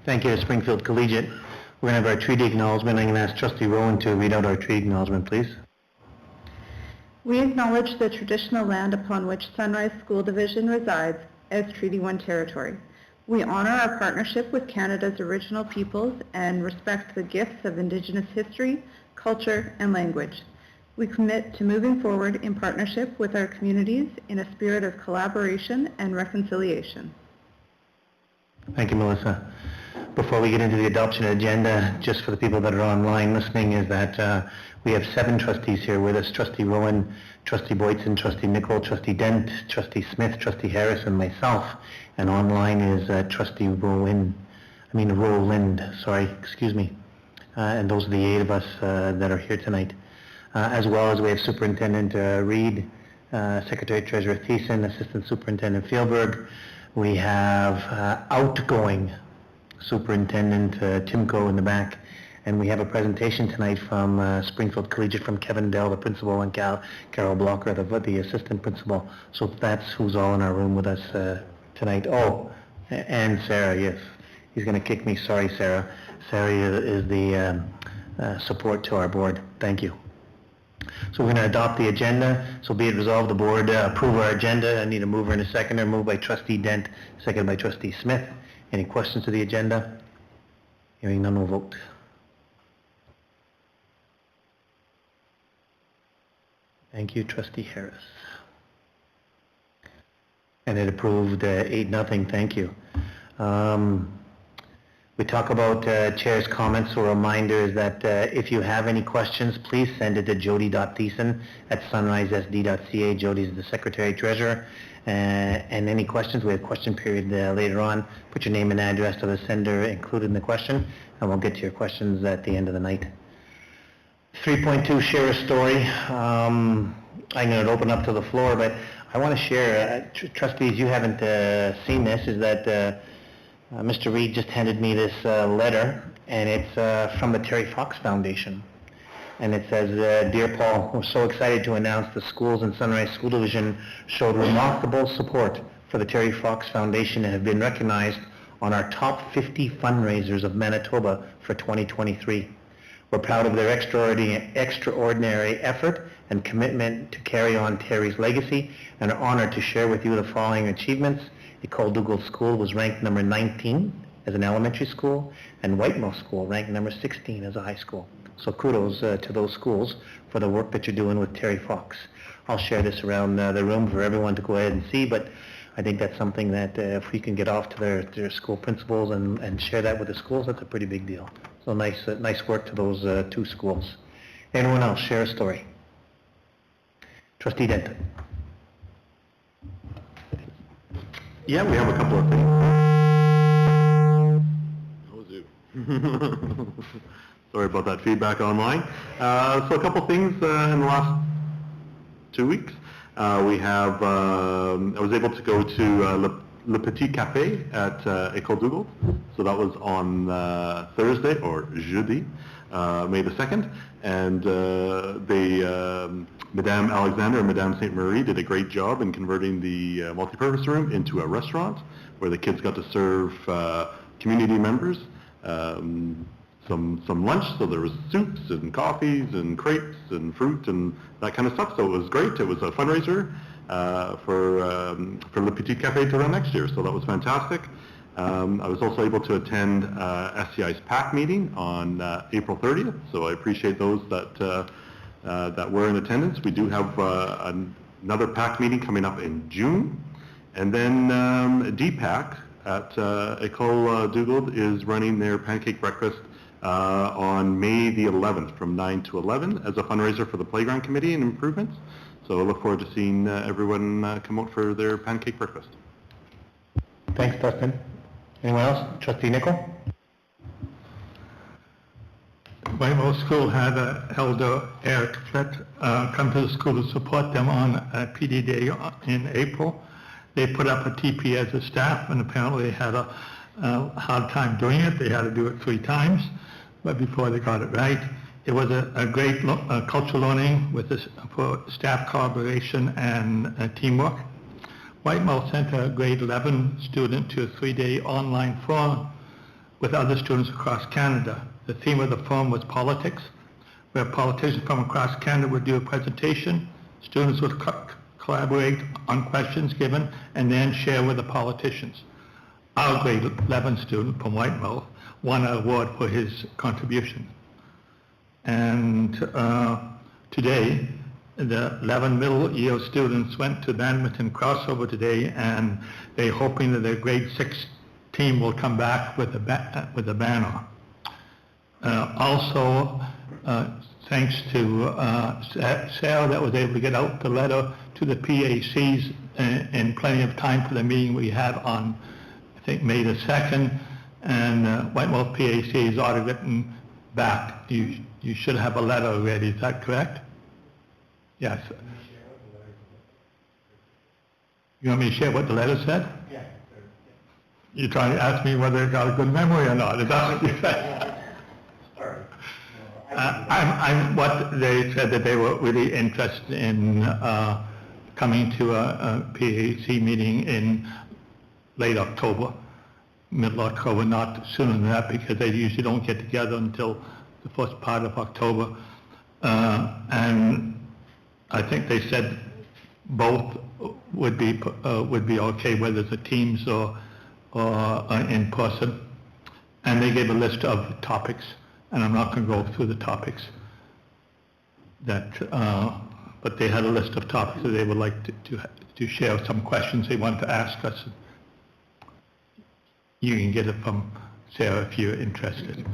Thank you to Springfield Collegiate. We're going to have our tree acknowledgement. I'm going to ask Trustee Rowan to read out our tree acknowledgement, please. We acknowledge the traditional land upon which Sunrise School Division resides as Treaty 1 territory. We honor our partnership with Canada's original peoples and respect the gifts of Indigenous history, culture, and language. We commit to moving forward in partnership with our communities in a spirit of collaboration and reconciliation. Thank you, Melissa. Before we get into the adoption agenda, just for the people that are online listening, is that we have 7 trustees here with us: Trustee Rowan, Trustee Boytson, Trustee Nicol, Trustee Dent, Trustee Smith, Trustee Harris, and myself. And online is Trustee Roland, excuse me. And those are the 8 of us that are here tonight. As well as we have Superintendent Reed, Secretary Treasurer Thiessen, Assistant Superintendent Fieldberg. We have outgoing Superintendent Timko in the back, and we have a presentation tonight from Springfield Collegiate from Kevin Dell, the principal, and Carol Blocker, the assistant principal. So that's who's all in our room with us tonight. Oh, and Sarah, yes. He's going to kick me. Sorry, Sarah. Sarah is the support to our board. Thank you. So we're going to adopt the agenda. So be it resolved, the board approve our agenda. I need a mover and a seconder. Moved by Trustee Dent, seconded by Trustee Smith. Any questions to the agenda? Hearing none, we'll vote. Thank you, Trustee Harris. And it approved 8-0. Thank you. We talk about Chair's comments. So a reminder is that if you have any questions, please send it to jody.thiessen@sunrisesd.ca. Jody's the Secretary Treasurer. And any questions, we have question period later on. Put your name and address to the sender included in the question, and we'll get to your questions at the end of the night. 3.2, share a story. I'm going to open up to the floor, but I want to share, trustees, you haven't seen this, is that Mr. Reed just handed me this letter, and it's from the Terry Fox Foundation. And it says, Dear Paul, we're so excited to announce the schools in Sunrise School Division showed remarkable support for the Terry Fox Foundation and have been recognized on our top 50 fundraisers of Manitoba for 2023. We're proud of their extraordinary effort and commitment to carry on Terry's legacy, and are honored to share with you the following achievements. École Dougall School was ranked number 19 as an elementary school, and Whitemouth School ranked number 16 as a high school. So kudos to those schools for the work that you're doing with Terry Fox. I'll share this around the room for everyone to go ahead and see, but I think that's something that if we can get off to their school principals and share that with the schools, that's a pretty big deal. So nice work to those 2 schools. Anyone else share a story? Trustee Dent. Yeah, we have a couple of things. Sorry about that feedback online. So a couple things in the last 2 weeks. I was able to go to Le Petit Café at École Dougall. So that was on Thursday, or jeudi, May the 2nd. And Madame Alexander and Madame St. Marie did a great job in converting the multipurpose room into a restaurant where the kids got to serve community members some lunch. So there was soups and coffees and crepes and fruit and that kind of stuff. So it was great. It was a fundraiser for Le Petit Café to run next year. So that was fantastic. I was also able to attend SCI's PAC meeting on April 30th. So I appreciate those that were in attendance. We do have another PAC meeting coming up in June. And then DPAC at École Dougall is running their pancake breakfast on May the 11th from 9 to 11 as a fundraiser for the Playground Committee and improvements. So I look forward to seeing everyone come out for their pancake breakfast. Thanks, Dustin. Anyone else? Trustee Nicol? Whitemouth School had Elder Eric Flett come to the school to support them on PD Day in April. They put up a TP as a staff, and apparently they had a hard time doing it. They had to do it 3 times, but before they got it right. It was a great cultural learning with for staff collaboration and teamwork. Whitemouth sent a grade 11 student to a 3-day online forum with other students across Canada. The theme of the forum was politics, where politicians from across Canada would do a presentation, students would collaborate on questions given, and then share with the politicians. Our grade 11 student from Whitemouth won an award for his contribution. And today, the 11 middle year students went to Badminton crossover today, and they're hoping that their grade 6 team will come back with a banner. Also, thanks to Sarah that was able to get out the letter to the PACs in plenty of time for the meeting we had on, I think, May the 2nd, and Whitemouth PAC has already written back. You should have a letter already, is that correct? Yes. You want me to share what the letter said? Yeah. You're trying to ask me whether I got a good memory or not, is that what you said? What they said that they were really interested in coming to a PAC meeting in late October, middle October, not sooner than that, because they usually don't get together until the first part of October. And I think they said both would be okay, whether it's a Teams or in person. And they gave a list of topics, and I'm not going to go through the topics that, but they had a list of topics that they would like to share some questions they wanted to ask us. You can get it from Sarah if you're interested.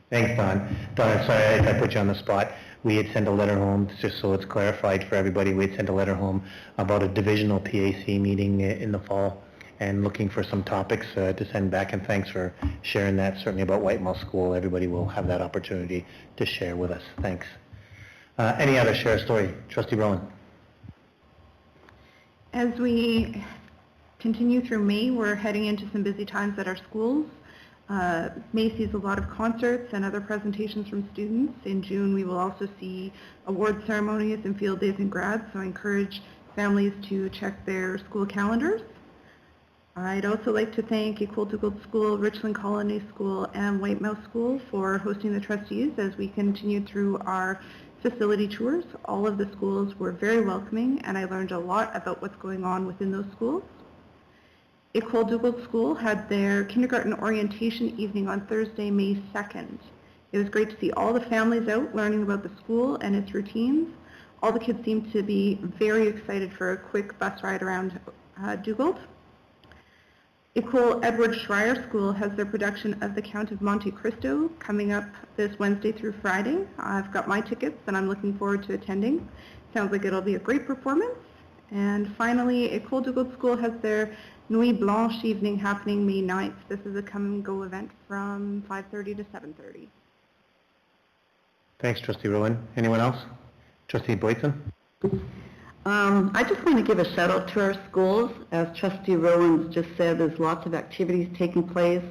Thanks, Don. Don, sorry if I put you on the spot. We had sent a letter home, just so it's clarified for everybody, we had sent a letter home about a divisional PAC meeting in the fall, and looking for some topics to send back, and thanks for sharing that. Certainly about Whitemouth School, everybody will have that opportunity to share with us. Thanks. Any other share story? Trustee Rowan. As we continue through May, we're heading into some busy times at our schools. May sees a lot of concerts and other presentations from students. In June, we will also see award ceremonies and field days and grads, so I encourage families to check their school calendars. I'd also like to thank École Dugald School, Richland Colony School, and Whitemouth School for hosting the trustees as we continued through our facility tours. All of the schools were very welcoming, and I learned a lot about what's going on within those schools. École Dugald School had their kindergarten orientation evening on Thursday, May 2nd. It was great to see all the families out learning about the school and its routines. All the kids seemed to be very excited for a quick bus ride around Dugald. École Edward Schreier School has their production of The Count of Monte Cristo coming up this Wednesday through Friday. I've got my tickets and I'm looking forward to attending. Sounds like it'll be a great performance. And finally, École Dugald School has their Nuit Blanche evening happening May 9th. This is a come-and-go event from 5:30 to 7:30. Thanks, Trustee Rowan. Anyone else? Trustee Boyton? I just want to give a shout out to our schools. As Trustee Rowan just said, there's lots of activities taking place,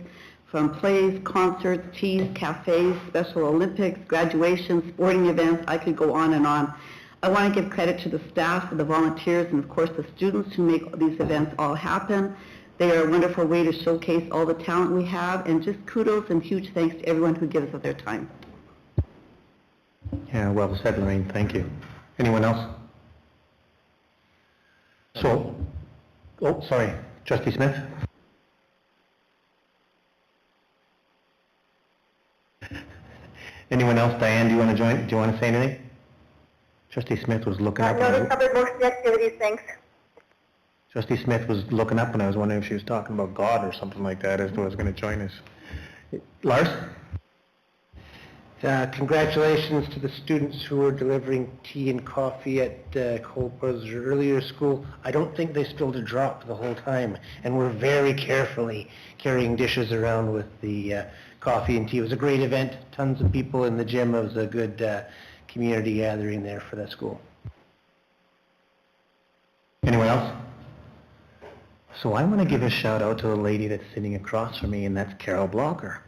from plays, concerts, teas, cafes, Special Olympics, graduations, sporting events. I could go on and on. I want to give credit to the staff, the volunteers, and of course the students who make these events all happen. They are a wonderful way to showcase all the talent we have, and just kudos and huge thanks to everyone who gives us their time. Yeah, well said, Lorraine. Thank you. Anyone else? So, oh, sorry, Trustee Smith? Anyone else? Diane, do you want to join? Do you want to say anything? Trustee Smith was looking up. No, they covered most of the activities, thanks. Trustee Smith was looking up, and I was wondering if she was talking about God or something like that as to was going to join us. Lars? Congratulations to the students who were delivering tea and coffee at Colpa's earlier school. I don't think they spilled a drop the whole time, and were very carefully carrying dishes around with the coffee and tea. It was a great event, tons of people in the gym. It was a good community gathering there for that school. Anyone else? So I want to give a shout out to the lady that's sitting across from me, and that's Carol Blocker.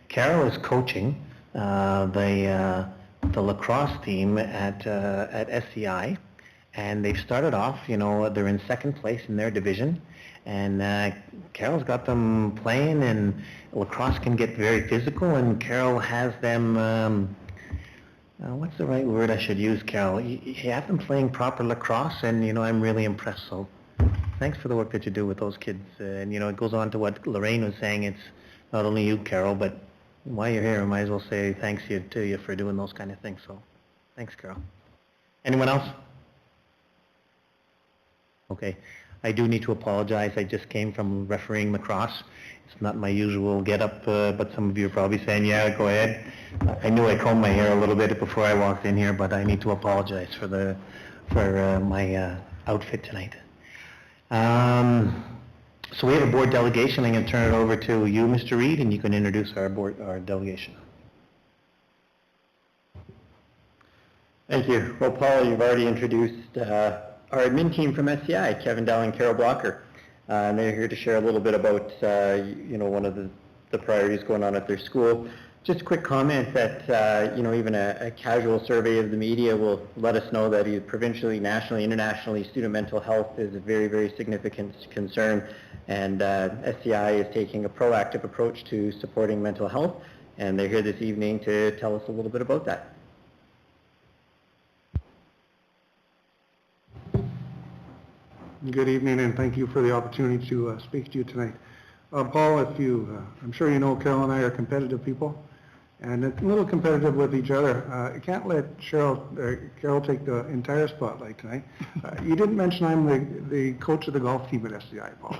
Carol is coaching the lacrosse team at SCI, and they've started off, you know, they're in second place in their division, And Carol's got them playing, and lacrosse can get very physical, and Carol has them, what's the right word I should use, Carol? You have them playing proper lacrosse, and, I'm really impressed. So thanks for the work that you do with those kids. And, it goes on to what Lorraine was saying. It's not only you, Carol, but while you're here, I might as well say thanks to you for doing those kind of things. So thanks, Carol. Anyone else? Okay. I do need to apologize. I just came from refereeing lacrosse. It's not my usual get-up, but some of you are probably saying, yeah, go ahead. I knew I combed my hair a little bit before I walked in here, but I need to apologize for my outfit tonight. So we have a board delegation. I'm going to turn it over to you, Mr. Reed, and you can introduce our delegation. Thank you. Well, Paul, you've already introduced our admin team from SCI, Kevin Dow and Carol Blocker. And they're here to share a little bit about, one of the priorities going on at their school. Just a quick comment that, even a casual survey of the media will let us know that either provincially, nationally, internationally, student mental health is a very, very significant concern. And SCI is taking a proactive approach to supporting mental health. And they're here this evening to tell us a little bit about that. Good evening, and thank you for the opportunity to speak to you tonight. Paul, I'm sure you know Carol and I are competitive people, and a little competitive with each other. I can't let Carol take the entire spotlight tonight. You didn't mention I'm the coach of the golf team at SCI, Paul.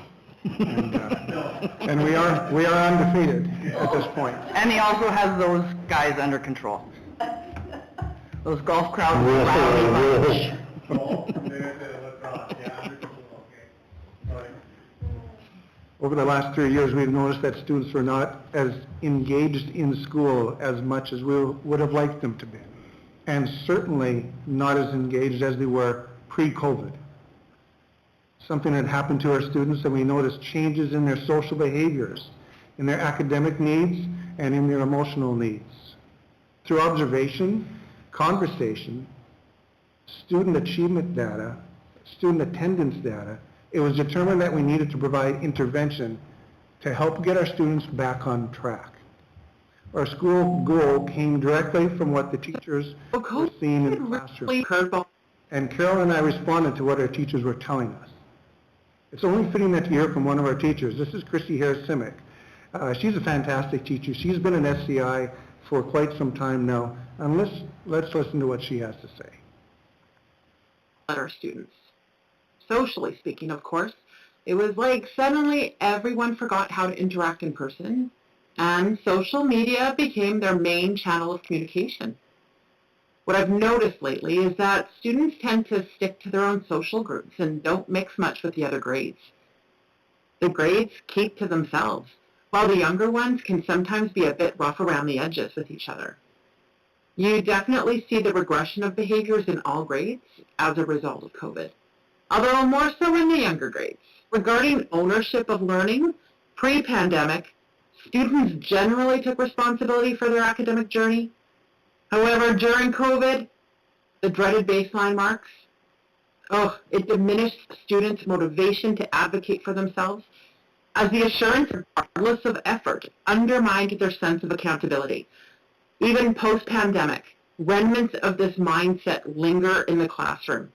And we are undefeated at this point. And he also has those guys under control. Those golf crowds rowdy bunch. Over the last 3 years, we've noticed that students are not as engaged in school as much as we would have liked them to be, and certainly not as engaged as they were pre-COVID. Something had happened to our students, and we noticed changes in their social behaviors, in their academic needs, and in their emotional needs. Through observation, conversation, student achievement data, student attendance data, it was determined that we needed to provide intervention to help get our students back on track. Our school goal came directly from what the teachers were seeing in the classroom. And Carol and I responded to what our teachers were telling us. It's only fitting that you hear from one of our teachers. This is Christy Harris-Simic. She's a fantastic teacher. She's been in SCI for quite some time now. And let's listen to what she has to say. Our students. Socially speaking, of course, it was like suddenly everyone forgot how to interact in person, and social media became their main channel of communication. What I've noticed lately is that students tend to stick to their own social groups and don't mix much with the other grades. The grades keep to themselves, while the younger ones can sometimes be a bit rough around the edges with each other. You definitely see the regression of behaviors in all grades as a result of COVID, although more so in the younger grades. Regarding ownership of learning, pre-pandemic, students generally took responsibility for their academic journey. However, during COVID, the dreaded baseline marks, it diminished students' motivation to advocate for themselves, as the assurance, regardless of effort, undermined their sense of accountability. Even post-pandemic, remnants of this mindset linger in the classroom,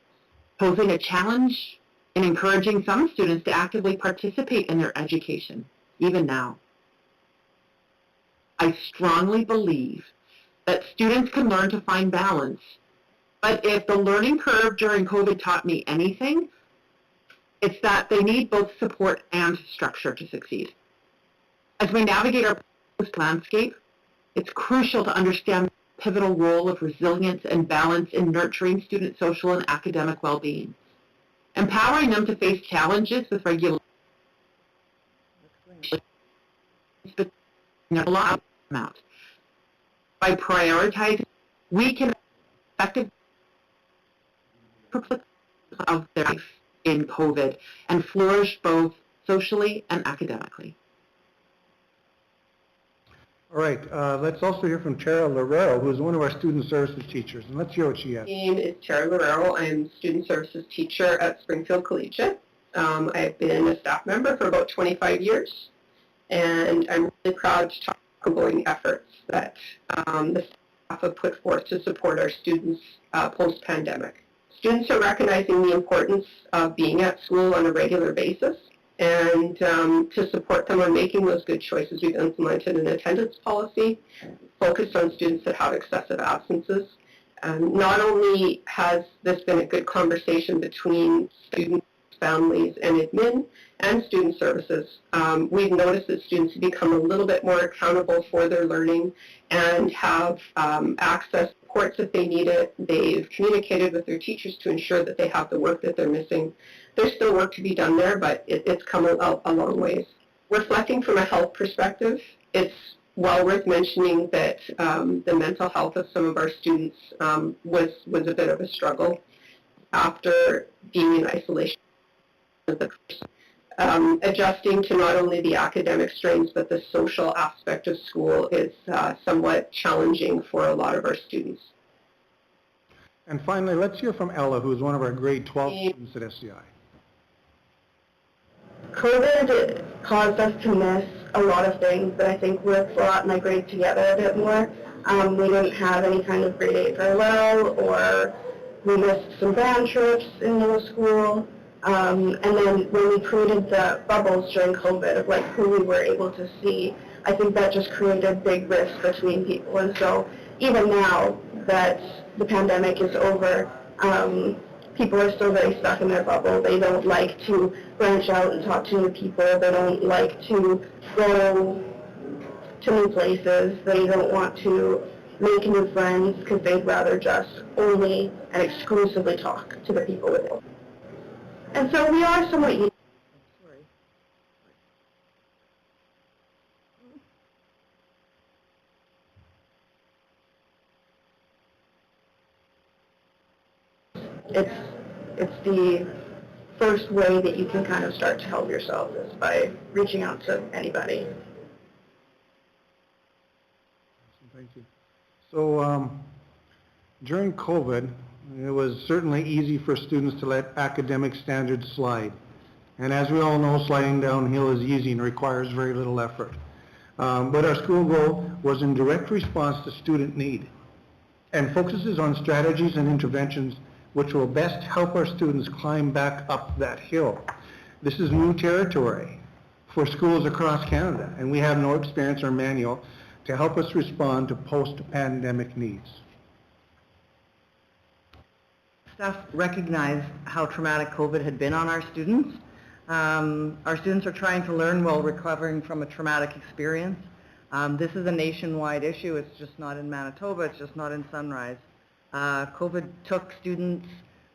posing a challenge in encouraging some students to actively participate in their education, even now. I strongly believe that students can learn to find balance, but if the learning curve during COVID taught me anything, it's that they need both support and structure to succeed. As we navigate our post-landscape, it's crucial to understand the pivotal role of resilience and balance in nurturing student social and academic well-being, empowering them to face challenges with regularity. By prioritizing, we can effectively of their life in COVID and flourish both socially and academically. All right, let's also hear from Tara Lorero, who is one of our student services teachers, and let's hear what she has. My name is Tara Lorero. I'm student services teacher at Springfield Collegiate. I've been a staff member for about 25 years, and I'm really proud to talk about the efforts that the staff have put forth to support our students post-pandemic. Students are recognizing the importance of being at school on a regular basis, and to support them on making those good choices, we've implemented an attendance policy focused on students that have excessive absences. Not only has this been a good conversation between students, families, and admin, and student services, we've noticed that students have become a little bit more accountable for their learning and have access to supports if they need it. They've communicated with their teachers to ensure that they have the work that they're missing. There's still work to be done there, but it's come a long ways. Reflecting from a health perspective, it's well worth mentioning that the mental health of some of our students was a bit of a struggle after being in isolation. Adjusting to not only the academic strains, but the social aspect of school is somewhat challenging for a lot of our students. And finally, let's hear from Ella, who is one of our grade 12 students at SCI. COVID caused us to miss a lot of things, but I think we've brought my grade together a bit more. We didn't have any kind of grade 8 farewell, or we missed some band trips in middle school. And then when we created the bubbles during COVID of like who we were able to see, I think that just created big rifts between people. And so even now that the pandemic is over, people are still very stuck in their bubble. They don't like to branch out and talk to new people. They don't like to go to new places. They don't want to make new friends because they'd rather just only and exclusively talk to the people with them. And so we are somewhat unique. It's the first way that you can kind of start to help yourself is by reaching out to anybody. Thank you. So during COVID, it was certainly easy for students to let academic standards slide. And as we all know, sliding downhill is easy and requires very little effort. But our school goal was in direct response to student need and focuses on strategies and interventions which will best help our students climb back up that hill. This is new territory for schools across Canada, and we have no experience or manual to help us respond to post-pandemic needs. Staff recognize how traumatic COVID had been on our students. Our students are trying to learn while recovering from a traumatic experience. This is a nationwide issue. It's just not in Manitoba. It's just not in Sunrise. COVID took students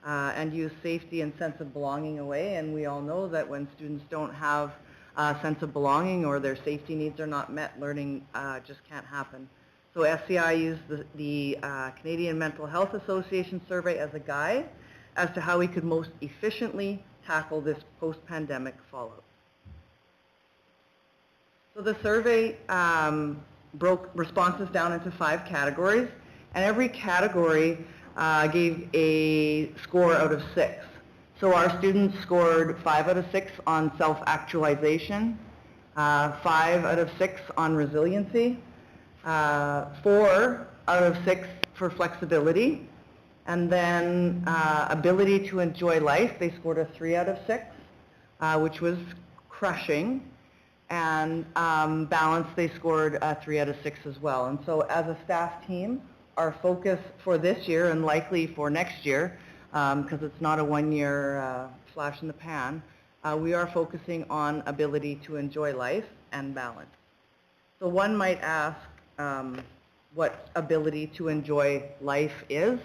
and youth safety and sense of belonging away, and we all know that when students don't have a sense of belonging or their safety needs are not met, learning just can't happen. So SCI used the Canadian Mental Health Association survey as a guide as to how we could most efficiently tackle this post-pandemic fallout. So the survey broke responses down into 5 categories, and every category gave a score out of 6. So our students scored 5 out of 6 on self-actualization, 5 out of 6 on resiliency, 4 out of 6 for flexibility, and then ability to enjoy life, they scored a 3 out of 6, which was crushing, and balance, they scored a 3 out of 6 as well. And so as a staff team, our focus for this year and likely for next year, because it's not a one-year flash in the pan, we are focusing on ability to enjoy life and balance. So one might ask what ability to enjoy life is.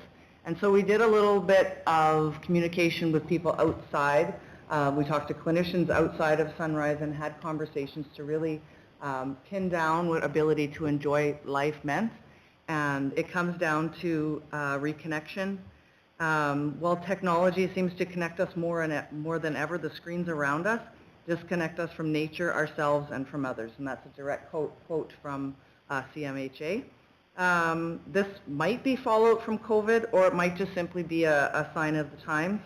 And so we did a little bit of communication with people outside. We talked to clinicians outside of Sunrise and had conversations to really pin down what ability to enjoy life meant. And it comes down to reconnection. While technology seems to connect us more than ever, the screens around us disconnect us from nature, ourselves, and from others. And that's a direct quote from CMHA. This might be fallout from COVID, or it might just simply be a sign of the times.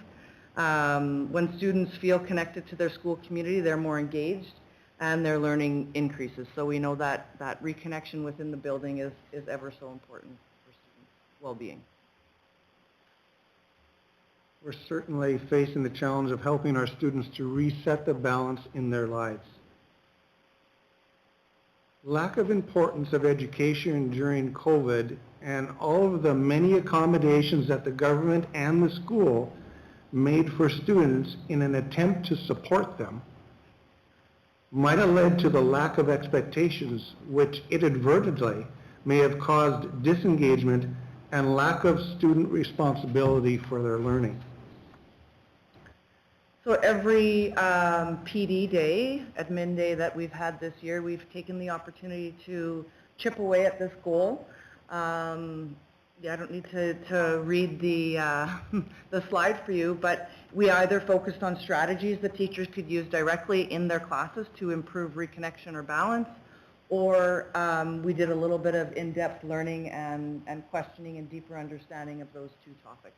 When students feel connected to their school community, they're more engaged and their learning increases. So we know that reconnection within the building is ever so important for students' well-being. We're certainly facing the challenge of helping our students to reset the balance in their lives. Lack of importance of education during COVID and all of the many accommodations that the government and the school made for students in an attempt to support them might have led to the lack of expectations, which inadvertently may have caused disengagement and lack of student responsibility for their learning. So every PD day, admin day that we've had this year, we've taken the opportunity to chip away at this goal. I don't need to read the slide for you, but we either focused on strategies that teachers could use directly in their classes to improve reconnection or balance, or we did a little bit of in-depth learning and questioning and deeper understanding of those two topics.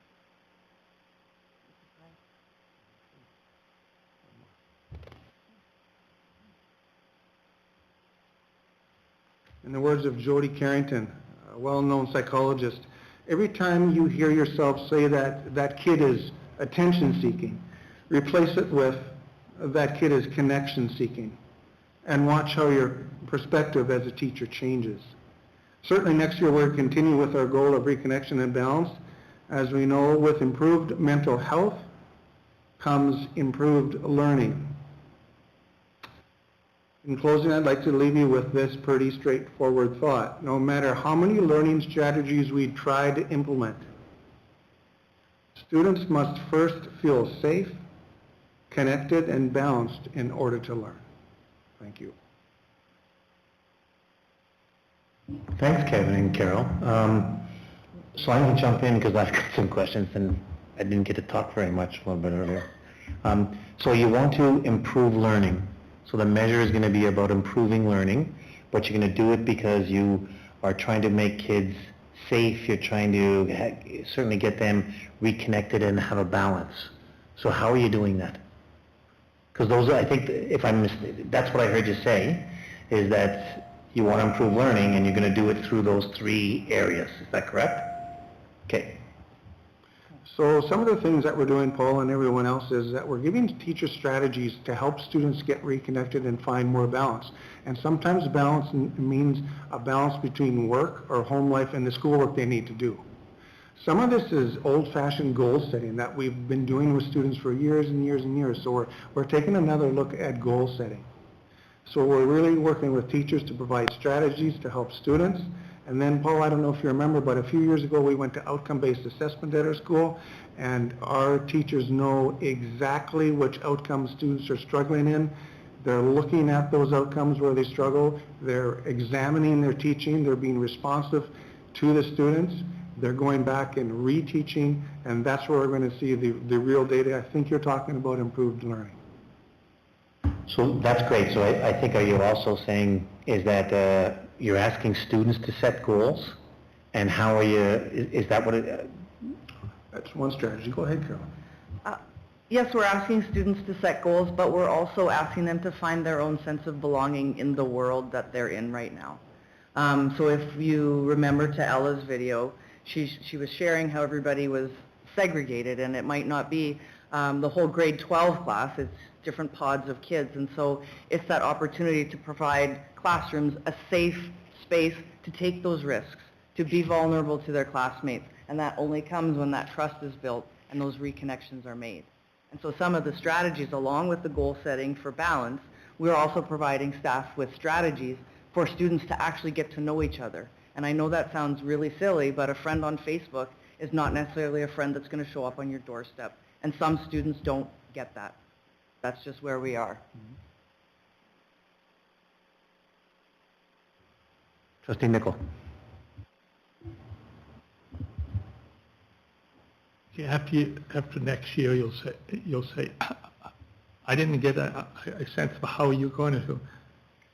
In the words of Jody Carrington, a well-known psychologist, every time you hear yourself say that kid is attention-seeking, replace it with that kid is connection-seeking, and watch how your perspective as a teacher changes. Certainly next year we'll continue with our goal of reconnection and balance. As we know, with improved mental health comes improved learning. In closing, I'd like to leave you with this pretty straightforward thought. No matter how many learning strategies we try to implement, students must first feel safe, connected, and balanced in order to learn. Thank you. Thanks, Kevin and Carol. So I'm going to jump in because I've got some questions and I didn't get to talk very much a little bit earlier. So you want to improve learning. So the measure is going to be about improving learning, but you're going to do it because you are trying to make kids safe. You're trying to certainly get them reconnected and have a balance. So how are you doing that? Because those are, I think, if I'm that's what I heard you say, is that you want to improve learning and you're going to do it through those three areas. Is that correct? Okay. So some of the things that we're doing, Paul and everyone else, is that we're giving teachers strategies to help students get reconnected and find more balance. And sometimes balance means a balance between work or home life and the schoolwork they need to do. Some of this is old-fashioned goal setting that we've been doing with students for years and years and years. So we're taking another look at goal setting. So we're really working with teachers to provide strategies to help students. And then, Paul, I don't know if you remember, but a few years ago we went to outcome-based assessment at our school, and our teachers know exactly which outcomes students are struggling in. They're looking at those outcomes where they struggle. They're examining their teaching. They're being responsive to the students. They're going back and reteaching, and that's where we're going to see the real data. I think you're talking about improved learning. So that's great. So I think are you also saying is that you're asking students to set goals, and how are you, is that what it... That's one strategy. Go ahead, Carol. Yes, we're asking students to set goals, but we're also asking them to find their own sense of belonging in the world that they're in right now. So if you remember to Ella's video, she was sharing how everybody was segregated, and it might not be the whole grade 12 class, it's different pods of kids, and so it's that opportunity to provide classrooms a safe space to take those risks, to be vulnerable to their classmates, and that only comes when that trust is built and those reconnections are made. And so some of the strategies, along with the goal setting for balance, we're also providing staff with strategies for students to actually get to know each other. And I know that sounds really silly, but a friend on Facebook is not necessarily a friend that's going to show up on your doorstep. And some students don't get that. That's just where we are. Trustee Nichol. Yeah, after next year, you'll say, I didn't get a sense of how you're going to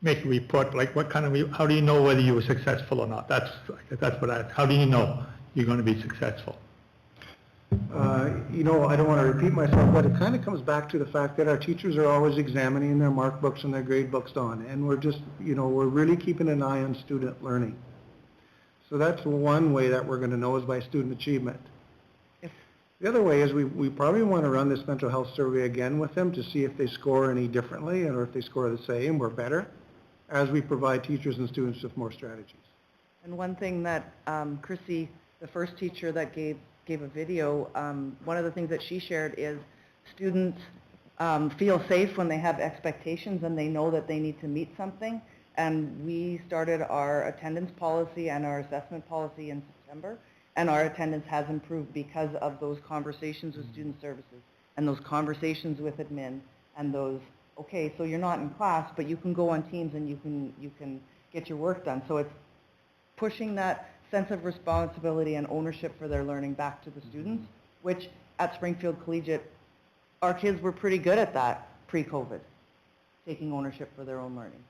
make a report. Like, what kind of, how do you know whether you were successful or not? That's what how do you know you're going to be successful? You know, I don't want to repeat myself, but it kind of comes back to the fact that our teachers are always examining their mark books and their grade books on, and we're just, you know, we're really keeping an eye on student learning. So that's one way that we're going to know is by student achievement. The other way is we probably want to run this mental health survey again with them to see if they score any differently or if they score the same or better as we provide teachers and students with more strategies. And one thing that Chrissy, the first teacher that gave a video, one of the things that she shared is students feel safe when they have expectations and they know that they need to meet something. And we started our attendance policy and our assessment policy in September. And our attendance has improved because of those conversations with student services and those conversations with admin and those, okay, so you're not in class, but you can go on Teams and you can get your work done. So it's pushing that sense of responsibility and ownership for their learning back to the students, which at Springfield Collegiate, our kids were pretty good at that pre-COVID, taking ownership for their own learning.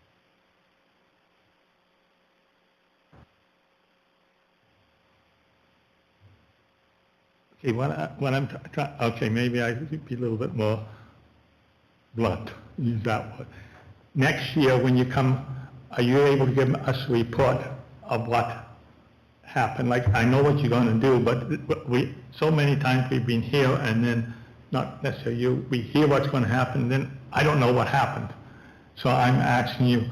Okay, when I'm trying, okay, maybe I should be a little bit more blunt, use that word. Next year, when you come, are you able to give us a report of what happened? Like, I know what you're going to do, but so many times we've been here and then, not necessarily you, we hear what's going to happen, and then I don't know what happened. So I'm asking you,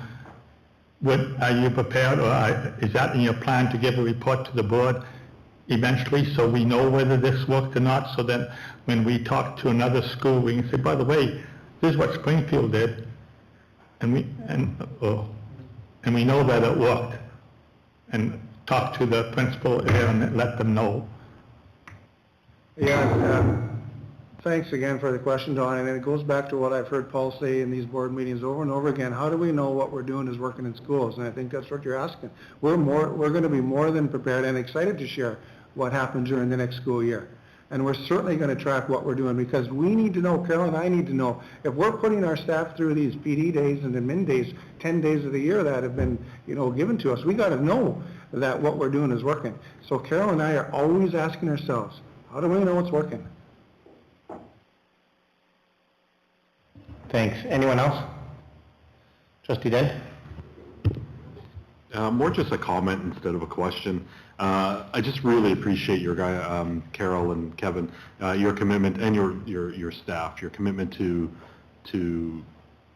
are you prepared, or is that in your plan to give a report to the board eventually, so we know whether this worked or not, so that when we talk to another school, we can say, by the way, this is what Springfield did, and we know that it worked, and talk to the principal there and let them know. Yeah, thanks again for the question, Don, and it goes back to what I've heard Paul say in these board meetings over and over again. How do we know what we're doing is working in schools? And I think that's what you're asking. We're going to be more than prepared and excited to share what happened during the next school year. And we're certainly going to track what we're doing, because we need to know, Carol and I need to know, if we're putting our staff through these PD days and admin days, 10 days of the year that have been, you know, given to us, we got to know that what we're doing is working. So Carol and I are always asking ourselves, how do we know it's working? Thanks. Anyone else? Trustee Dent? More just a comment instead of a question. I just really appreciate your Carol and Kevin, your commitment, and your staff, your commitment to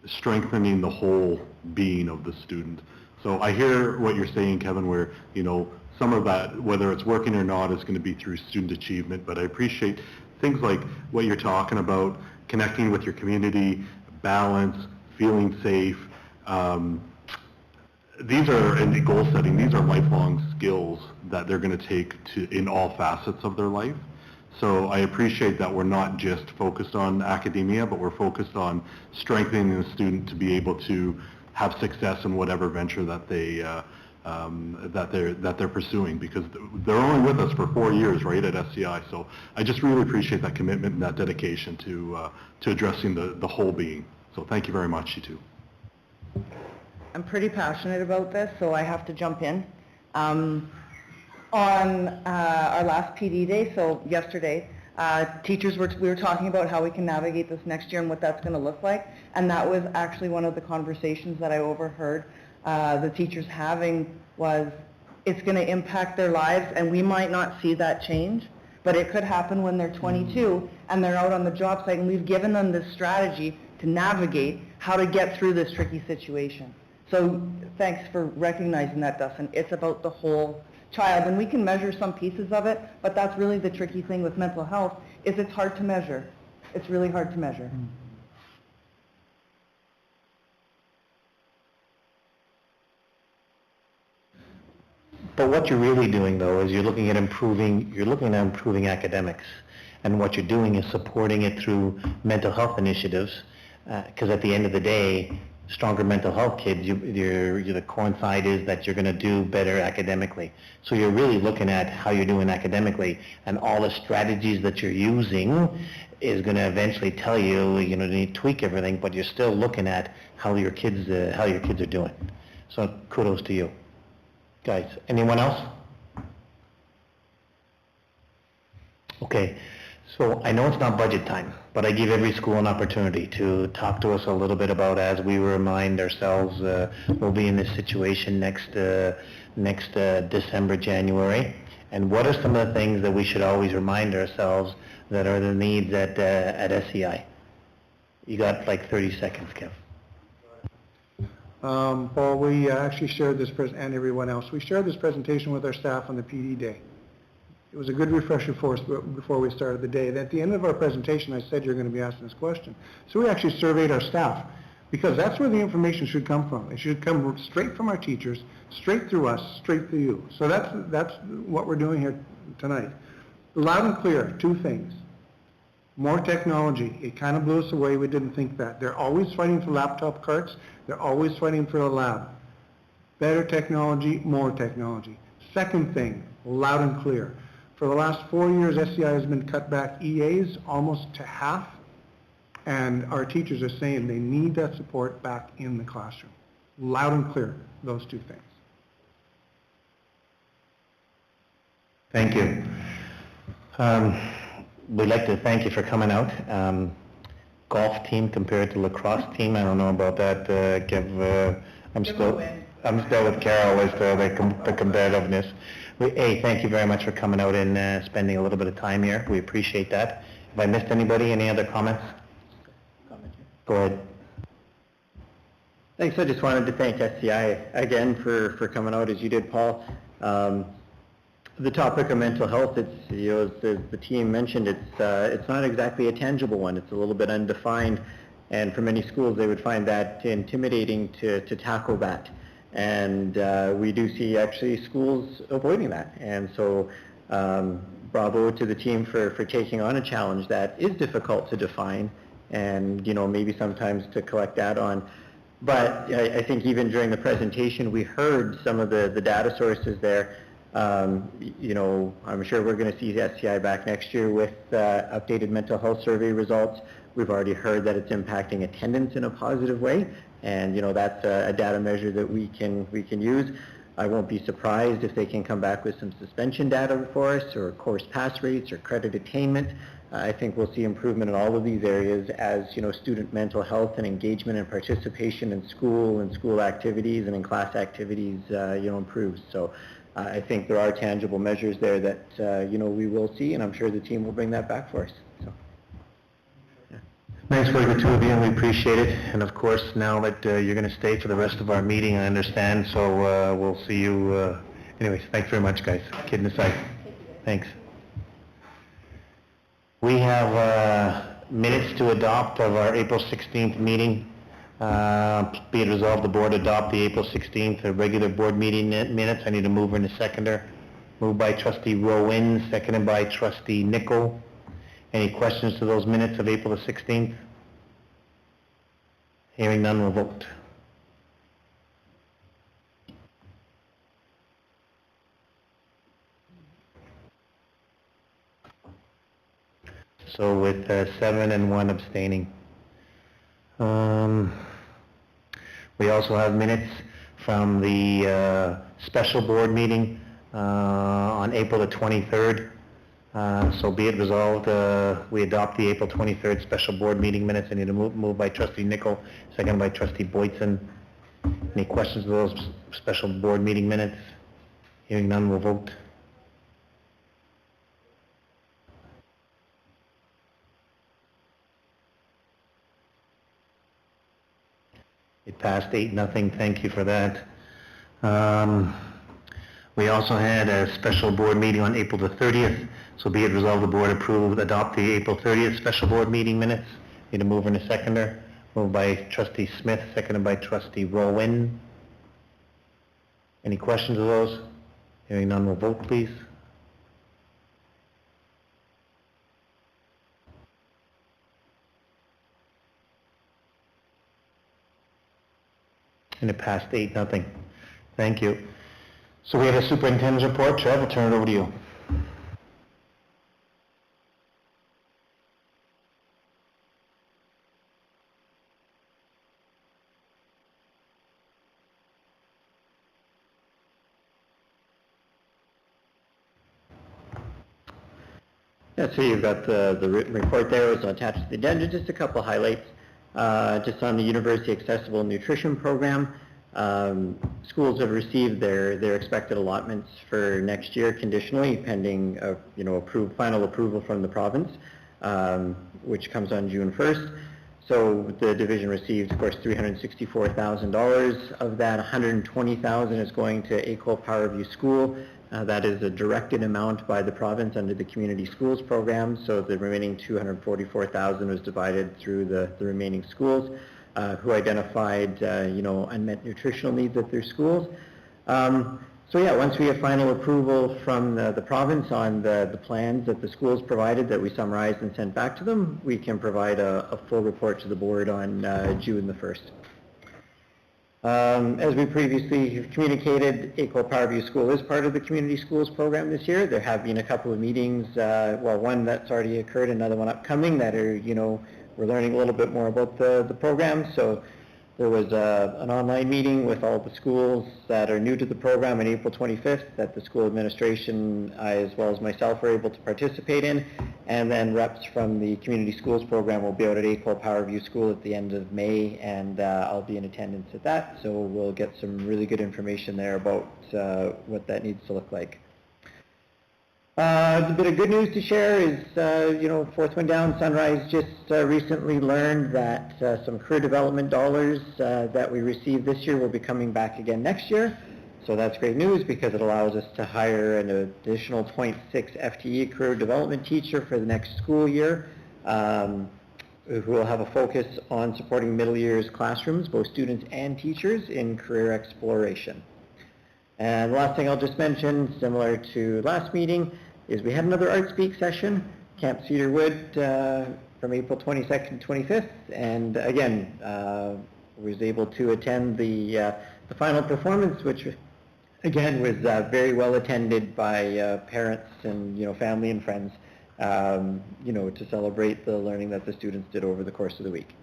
strengthening the whole being of the student. So I hear what you're saying, Kevin, where, you know, some of that, whether it's working or not, is going to be through student achievement, but I appreciate things like what you're talking about, connecting with your community, balance, feeling safe. These are, in goal setting, these are lifelong skills that they're going to take in all facets of their life. So I appreciate that we're not just focused on academia, but we're focused on strengthening the student to be able to have success in whatever venture that they're pursuing, because they're only with us for 4 years, right, at SCI. So I just really appreciate that commitment and that dedication to addressing the whole being. So thank you very much, you two. I'm pretty passionate about this, so I have to jump in. On our last PD day, so yesterday, teachers we were talking about how we can navigate this next year and what that's going to look like, and that was actually one of the conversations that I overheard the teachers having was, it's going to impact their lives, and we might not see that change, but it could happen when they're 22 and they're out on the job site, and we've given them this strategy to navigate how to get through this tricky situation. So thanks for recognizing that, Dustin. It's about the whole child, and we can measure some pieces of it, but that's really the tricky thing with mental health, is it's hard to measure. It's really hard to measure. But what you're really doing, though, is you're looking at improving academics, and what you're doing is supporting it through mental health initiatives, because at the end of the day, stronger mental health kids, the coincide is that you're going to do better academically. So you're really looking at how you're doing academically, and all the strategies that you're using is going to eventually tell you, you need to tweak everything, but you're still looking at how your kids are doing. So kudos to you. Guys, anyone else? Okay. So I know it's not budget time, but I give every school an opportunity to talk to us a little bit about, as we remind ourselves, we'll be in this situation next December, January. And what are some of the things that we should always remind ourselves that are the needs at SEI? You got like 30 seconds, Kev. Paul, we actually shared this, and everyone else, we shared this presentation with our staff on the PD day. It was a good refresher for us before we started the day. And at the end of our presentation, I said you're going to be asking this question. So we actually surveyed our staff, because that's where the information should come from. It should come straight from our teachers, straight through us, straight through you. So that's what we're doing here tonight. Loud and clear, two things. More technology. It kind of blew us away. We didn't think that. They're always fighting for laptop carts. They're always fighting for a lab. Better technology, more technology. Second thing, loud and clear. For the last 4 years, SCI has been cut back EAs almost to half, and our teachers are saying they need that support back in the classroom. Loud and clear, those two things. Thank you. We'd like to thank you for coming out. Golf team compared to lacrosse team, I don't know about that. I'm still with Carol as to the competitiveness. Hey, thank you very much for coming out and spending a little bit of time here. We appreciate that. Have I missed anybody? Any other comments? Go ahead. Thanks. I just wanted to thank SCI again for coming out as you did, Paul. The topic of mental health, it's, you know, as the team mentioned, it's not exactly a tangible one. It's a little bit undefined, and for many schools they would find that intimidating to tackle that. And we do see actually schools avoiding that. And so bravo to the team for taking on a challenge that is difficult to define and, you know, maybe sometimes to collect data on. But I think even during the presentation we heard some of the data sources there. You know, I'm sure we're going to see SCI back next year with updated mental health survey results. We've already heard that it's impacting attendance in a positive way, and you know that's a data measure that we can use. I won't be surprised if they can come back with some suspension data for us, or course pass rates, or credit attainment. I think we'll see improvement in all of these areas as, you know, student mental health and engagement and participation in school and school activities and in class activities, you know, improves. So I think there are tangible measures there that, you know, we will see, and I'm sure the team will bring that back for us. So, yeah. Thanks for the two of you, and we appreciate it. And of course, now that you're going to stay for the rest of our meeting, I understand, so we'll see you. Anyways, thanks very much, guys. Kidding aside. Thanks. We have minutes to adopt of our April 16th meeting. Be it resolved, the board adopt the April 16th regular board meeting minutes. I need a mover and a seconder. Moved by trustee Rowan, seconded by trustee Nichol. Any questions to those minutes of April the 16th? Hearing none, we'll vote. So with 7 and 1 abstaining. We also have minutes from the special board meeting on April the 23rd. So be it resolved, we adopt the April 23rd special board meeting minutes. I need a move by trustee Nichol, second by trustee Boytson. Any questions of those special board meeting minutes? Hearing none, we'll vote. It passed 8-0. Thank you for that. We also had a special board meeting on April the 30th. So be it resolved, the board adopt the April 30th special board meeting minutes. Need a mover and a seconder. Moved by trustee Smith, seconded by trustee Rowan. Any questions of those? Hearing none, we'll vote, please. And it passed 8-0. Thank you. So we have a superintendent's report. Trev, I'll turn it over to you. Yeah, so you've got the written report there, it's attached to the agenda, just a couple highlights. Just on the University Accessible Nutrition Program, schools have received their expected allotments for next year conditionally, pending final approval from the province, which comes on June 1st. So the division received, of course, $364,000. Of that, $120,000 is going to École Powerview School. That is a directed amount by the province under the community schools program. So the remaining $244,000 was divided through the remaining schools who identified, unmet nutritional needs at their schools. So yeah, once we have final approval from the province on the plans that the schools provided that we summarized and sent back to them, we can provide a full report to the board on June the 1st. As we previously have communicated, École Powerview School is part of the community schools program this year. There have been a couple of meetings, one that's already occurred, another one upcoming that are, we're learning a little bit more about the program. So there was an online meeting with all the schools that are new to the program on April 25th that the school administration, as well as myself, were able to participate in. And then reps from the community schools program will be out at École Powerview School at the end of May, and I'll be in attendance at that. So we'll get some really good information there about what that needs to look like. A bit of good news to share is, fourth one down, Sunrise just recently learned that some career development dollars that we received this year will be coming back again next year. So that's great news because it allows us to hire an additional 0.6 FTE career development teacher for the next school year, who will have a focus on supporting middle years classrooms, both students and teachers, in career exploration. And the last thing I'll just mention, similar to last meeting, is we had another Art Speak session, Camp Cedarwood, from April 22nd to 25th, and again, was able to attend the final performance, which again was very well attended by parents and family and friends, to celebrate the learning that the students did over the course of the week.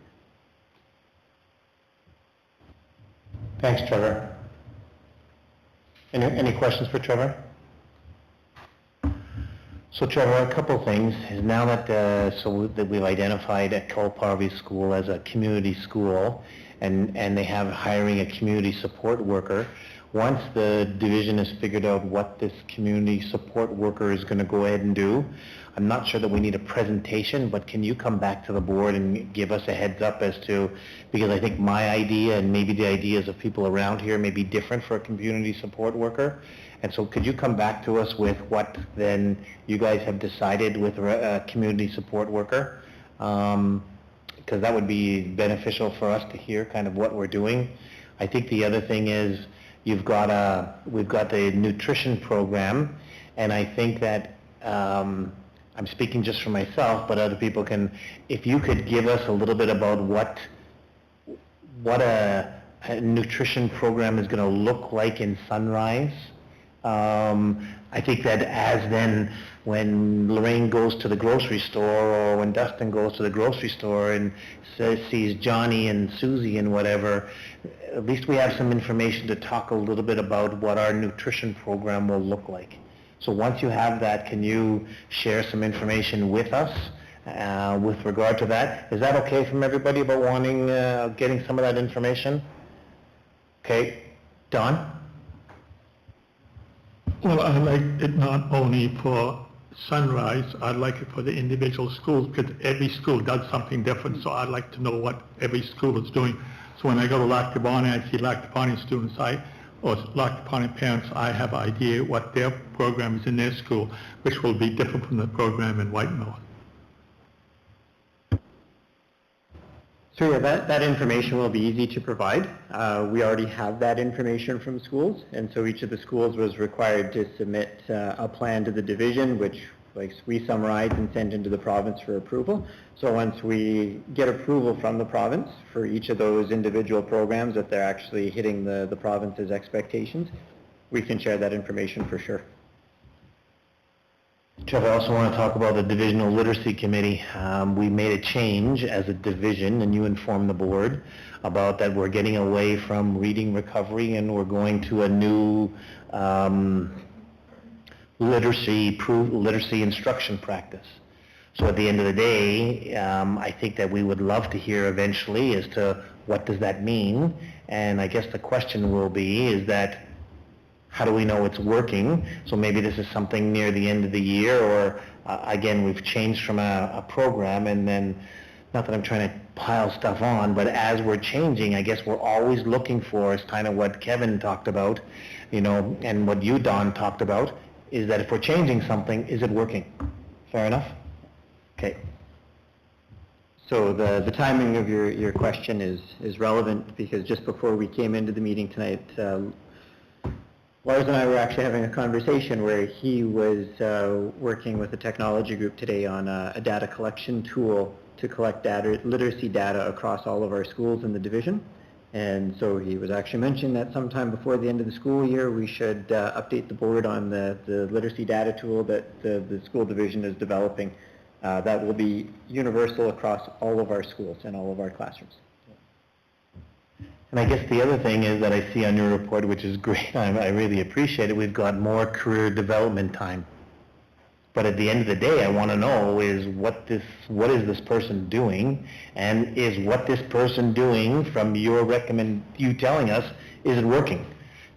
Thanks, Trevor. Any questions for Trevor? So Trevor, a couple things is now that we've identified École Powerview School as a community school, and they have hiring a community support worker. Once the division has figured out what this community support worker is going to go ahead and do, I'm not sure that we need a presentation, but can you come back to the board and give us a heads up as to, because I think my idea and maybe the ideas of people around here may be different for a community support worker. And so could you come back to us with what then you guys have decided with a community support worker? Because that would be beneficial for us to hear kind of what we're doing. I think the other thing is we've got the nutrition program, and I think that I'm speaking just for myself, but other people can, if you could give us a little bit about what a nutrition program is going to look like in Sunrise. I think that as then when Lorraine goes to the grocery store, or when Dustin goes to the grocery store and sees Johnny and Susie and whatever, at least we have some information to talk a little bit about what our nutrition program will look like. So once you have that, can you share some information with us with regard to that? Is that okay from everybody about wanting, getting some of that information? Okay, Don? Well, I'd like it not only for Sunrise, I'd like it for the individual schools, because every school does something different, so I'd like to know what every school is doing. So when I go to Lac Du Bonnet, I see Lac Du Bonnet students, or Lac Du Bonnet parents, I have an idea what their program is in their school, which will be different from the program in White Mill. So yeah, that information will be easy to provide. We already have that information from schools, and so each of the schools was required to submit a plan to the division, which we summarized and sent into the province for approval. So once we get approval from the province for each of those individual programs that they're actually hitting the province's expectations, we can share that information for sure. Trevor, I also want to talk about the Divisional Literacy Committee. We made a change as a division, and you informed the board about that we're getting away from reading recovery and we're going to a new literacy instruction practice. So at the end of the day, I think that we would love to hear eventually as to what does that mean? And I guess the question will be is that how do we know it's working? So maybe this is something near the end of the year, or again, we've changed from a program, and then, not that I'm trying to pile stuff on, but as we're changing, I guess we're always looking for, is kind of what Kevin talked about, you know, and what you, Don, talked about, is that if we're changing something, is it working? Fair enough? Okay. So the timing of your question is relevant because just before we came into the meeting tonight, Lars and I were actually having a conversation where he was working with a technology group today on a data collection tool to collect data, literacy data across all of our schools in the division. And so he was actually mentioning that sometime before the end of the school year, we should update the board on the literacy data tool that the school division is developing. That will be universal across all of our schools and all of our classrooms. And I guess the other thing is that I see on your report, which is great, I really appreciate it, we've got more career development time. But at the end of the day, I want to know is what is this person doing, and is what this person doing from you telling us, is it working?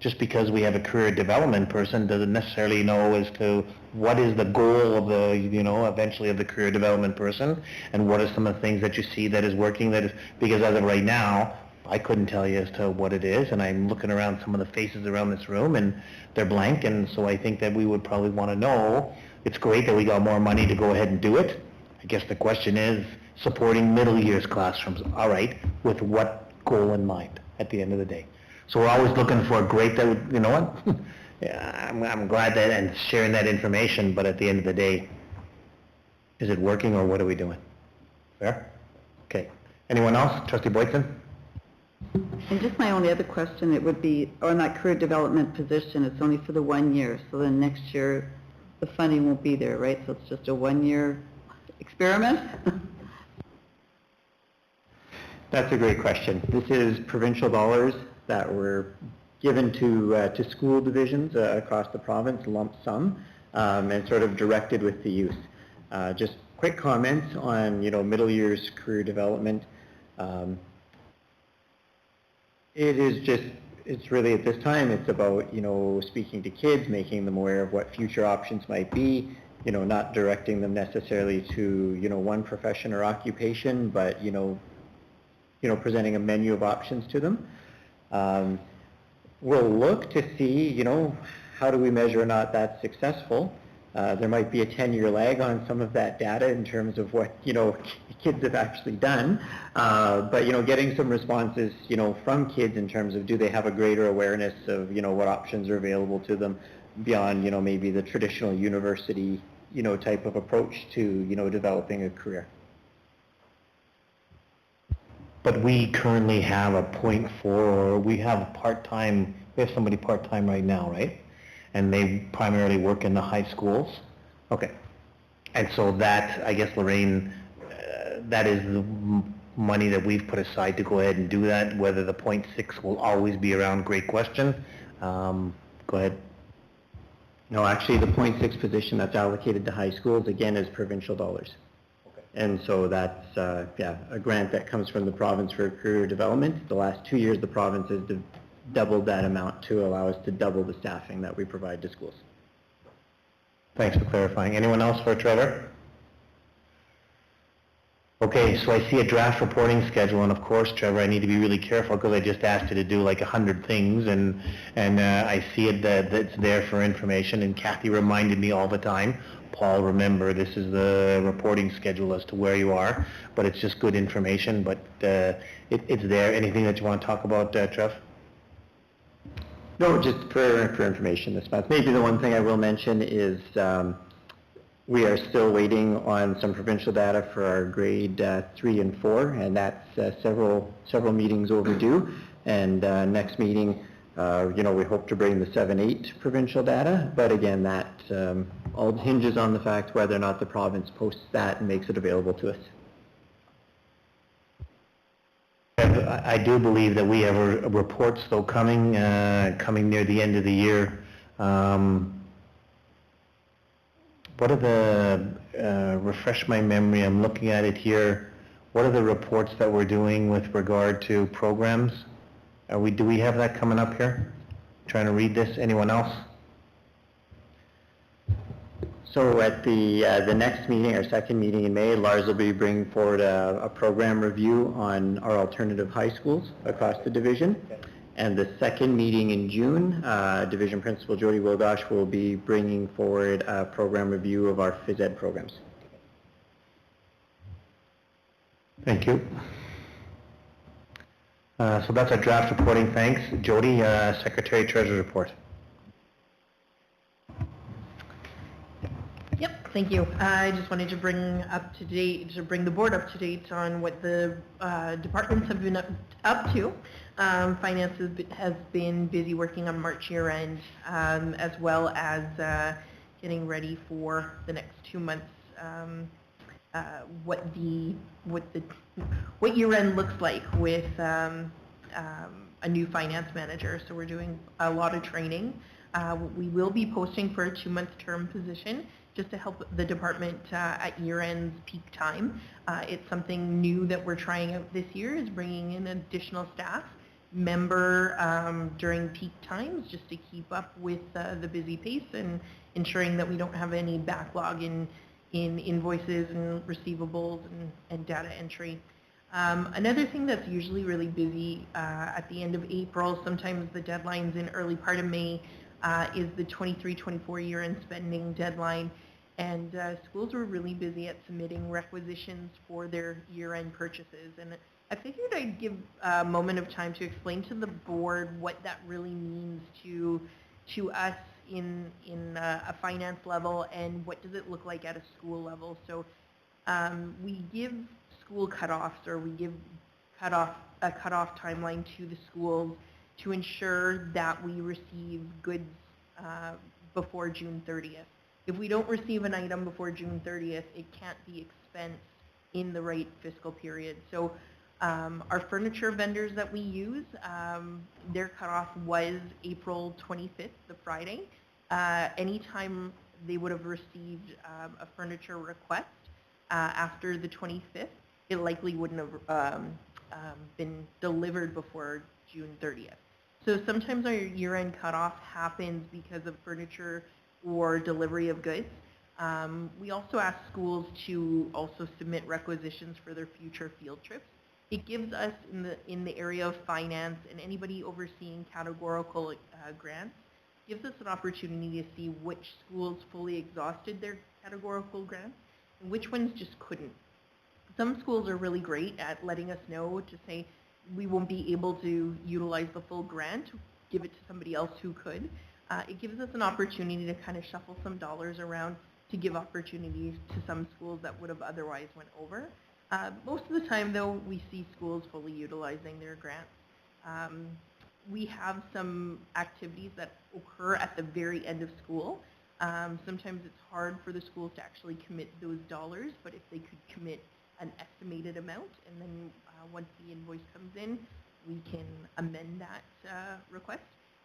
Just because we have a career development person doesn't necessarily know as to what is the goal of the, you know, eventually of the career development person, and what are some of the things that you see that is working, because as of right now, I couldn't tell you as to what it is, and I'm looking around some of the faces around this room, and they're blank, and so I think that we would probably want to know. It's great that we got more money to go ahead and do it. I guess the question is, supporting middle years classrooms, all right, with what goal in mind at the end of the day? So we're always looking for a great, you know what? Yeah, I'm glad that and sharing that information, but at the end of the day, is it working or what are we doing? Fair? Okay. Anyone else? Trustee Boyton? And just my only other question, it would be on that career development position, it's only for the 1 year, so then next year the funding won't be there, right? So it's just a 1-year experiment? That's a great question. This is provincial dollars that were given to school divisions across the province, lump sum, and sort of directed with the youth. Just quick comments on, you know, middle years career development. It's really at this time, it's about, you know, speaking to kids, making them aware of what future options might be, you know, not directing them necessarily to, you know, one profession or occupation, but, you know, presenting a menu of options to them. We'll look to see, you know, how do we measure or not that's successful. There might be a 10-year lag on some of that data in terms of what, you know, kids have actually done. But, you know, getting some responses, you know, from kids in terms of do they have a greater awareness of, you know, what options are available to them beyond, you know, maybe the traditional university, you know, type of approach to, you know, developing a career. But we currently have a 0.4, or we have part-time, we have somebody part-time right now, right? And they primarily work in the high schools? Okay. And so that, I guess, Lorraine, that is the money that we've put aside to go ahead and do that. Whether the 0.6 will always be around, great question. Go ahead. No, actually the 0.6 position that's allocated to high schools, again, is provincial dollars. And so that's, a grant that comes from the province for career development. The last 2 years, the province has doubled that amount to allow us to double the staffing that we provide to schools. Thanks for clarifying. Anyone else for Trevor? Okay, so I see a draft reporting schedule, and of course, Trevor, I need to be really careful because I just asked you to do like 100 things, and I see it that it's there for information, and Kathy reminded me all the time. Paul, remember, this is the reporting schedule as to where you are, but it's just good information, but it's there. Anything that you want to talk about, Trev? No, just for information this month. Maybe the one thing I will mention is we are still waiting on some provincial data for our grade 3 and 4, and that's several meetings overdue. And next meeting, you know, we hope to bring the 7-8 provincial data, but again, that all hinges on the fact whether or not the province posts that and makes it available to us. I do believe that we have reports, though, coming near the end of the year. What are the, refresh my memory, I'm looking at it here, what are the reports that we're doing with regard to programs? Do we have that coming up here? Trying to read this, anyone else? So at the next meeting, our second meeting in May, Lars will be bringing forward a program review on our alternative high schools across the division. And the second meeting in June, Division Principal Jody Wilgosh will be bringing forward a program review of our phys ed programs. Thank you. So that's our draft reporting, thanks. Jody, Secretary Treasurer report. Yep, thank you. I just wanted to bring the board up to date on what the departments have been up to. Finance has been busy working on March year end, as well as getting ready for the next 2 months. What year end looks like with a new finance manager. So we're doing a lot of training. We will be posting for a 2-month term position, just to help the department at year-end's peak time. It's something new that we're trying out this year, is bringing in additional staff member during peak times, just to keep up with the busy pace and ensuring that we don't have any backlog in invoices and receivables and data entry. Another thing that's usually really busy at the end of April, sometimes the deadline's in early part of May, is the 23-24 year-end spending deadline, and schools were really busy at submitting requisitions for their year-end purchases. And I figured I'd give a moment of time to explain to the board what that really means to us in a finance level, and what does it look like at a school level. So we give school cutoffs, or we give a cutoff timeline to the schools to ensure that we receive goods before June 30th. If we don't receive an item before June 30th, it can't be expensed in the right fiscal period. So our furniture vendors that we use, their cutoff was April 25th, the Friday. Anytime they would have received a furniture request after the 25th, it likely wouldn't have been delivered before June 30th. So sometimes our year-end cutoff happens because of furniture or delivery of goods. We also ask schools to also submit requisitions for their future field trips. It gives us, in the area of finance and anybody overseeing categorical grants, gives us an opportunity to see which schools fully exhausted their categorical grants and which ones just couldn't. Some schools are really great at letting us know to say, we won't be able to utilize the full grant, give it to somebody else who could. It gives us an opportunity to kind of shuffle some dollars around to give opportunities to some schools that would have otherwise went over. Most of the time, though, we see schools fully utilizing their grants. We have some activities that occur at the very end of school. Sometimes it's hard for the schools to actually commit those dollars, but if they could commit an estimated amount, and then once the invoice comes in, we can amend that request.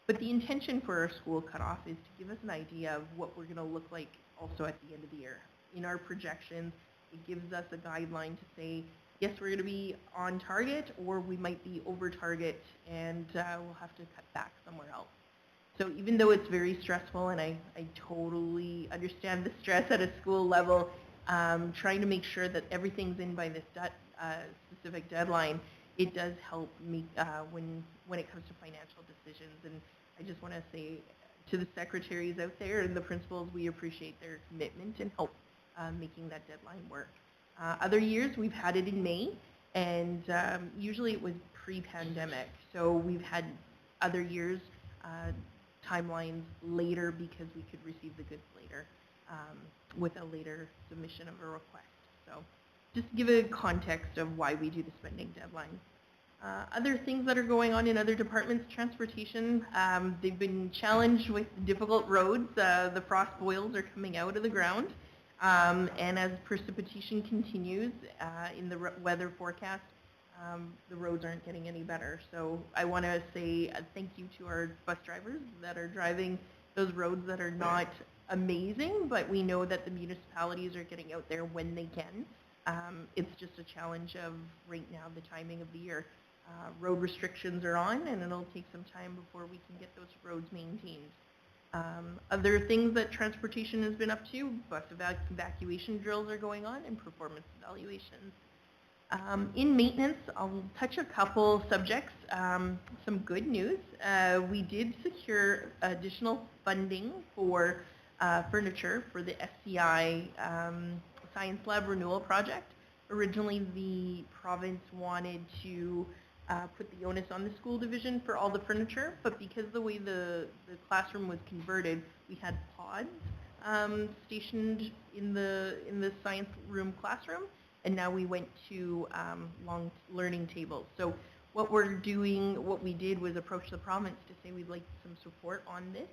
But the intention for our school cutoff is to give us an idea of what we're going to look like also at the end of the year. In our projections, it gives us a guideline to say, yes, we're going to be on target, or we might be over target, and we'll have to cut back somewhere else. So even though it's very stressful, and I totally understand the stress at a school level, trying to make sure that everything's in by this specific deadline, it does help me when it comes to financial decisions. And I just want to say to the secretaries out there and the principals, we appreciate their commitment and help making that deadline work. Other years we've had it in May, and usually it was pre-pandemic. So we've had other years timelines later because we could receive the goods later with a later submission of a request. So just to give a context of why we do the spending deadline. Other things that are going on in other departments, transportation, they've been challenged with difficult roads. The frost boils are coming out of the ground. And as precipitation continues in the weather forecast, the roads aren't getting any better. So I want to say a thank you to our bus drivers that are driving those roads that are not amazing, but we know that the municipalities are getting out there when they can. It's just a challenge of right now the timing of the year. Road restrictions are on, and it'll take some time before we can get those roads maintained. Other things that transportation has been up to, bus evacuation drills are going on and performance evaluations. In maintenance, I'll touch a couple subjects. Some good news. We did secure additional funding for furniture for the SCI Science Lab Renewal Project. Originally, the province wanted to put the onus on the school division for all the furniture, but because the way the classroom was converted, we had pods stationed in the science room classroom, and now we went to long learning tables. So what we did was approach the province to say we'd like some support on this,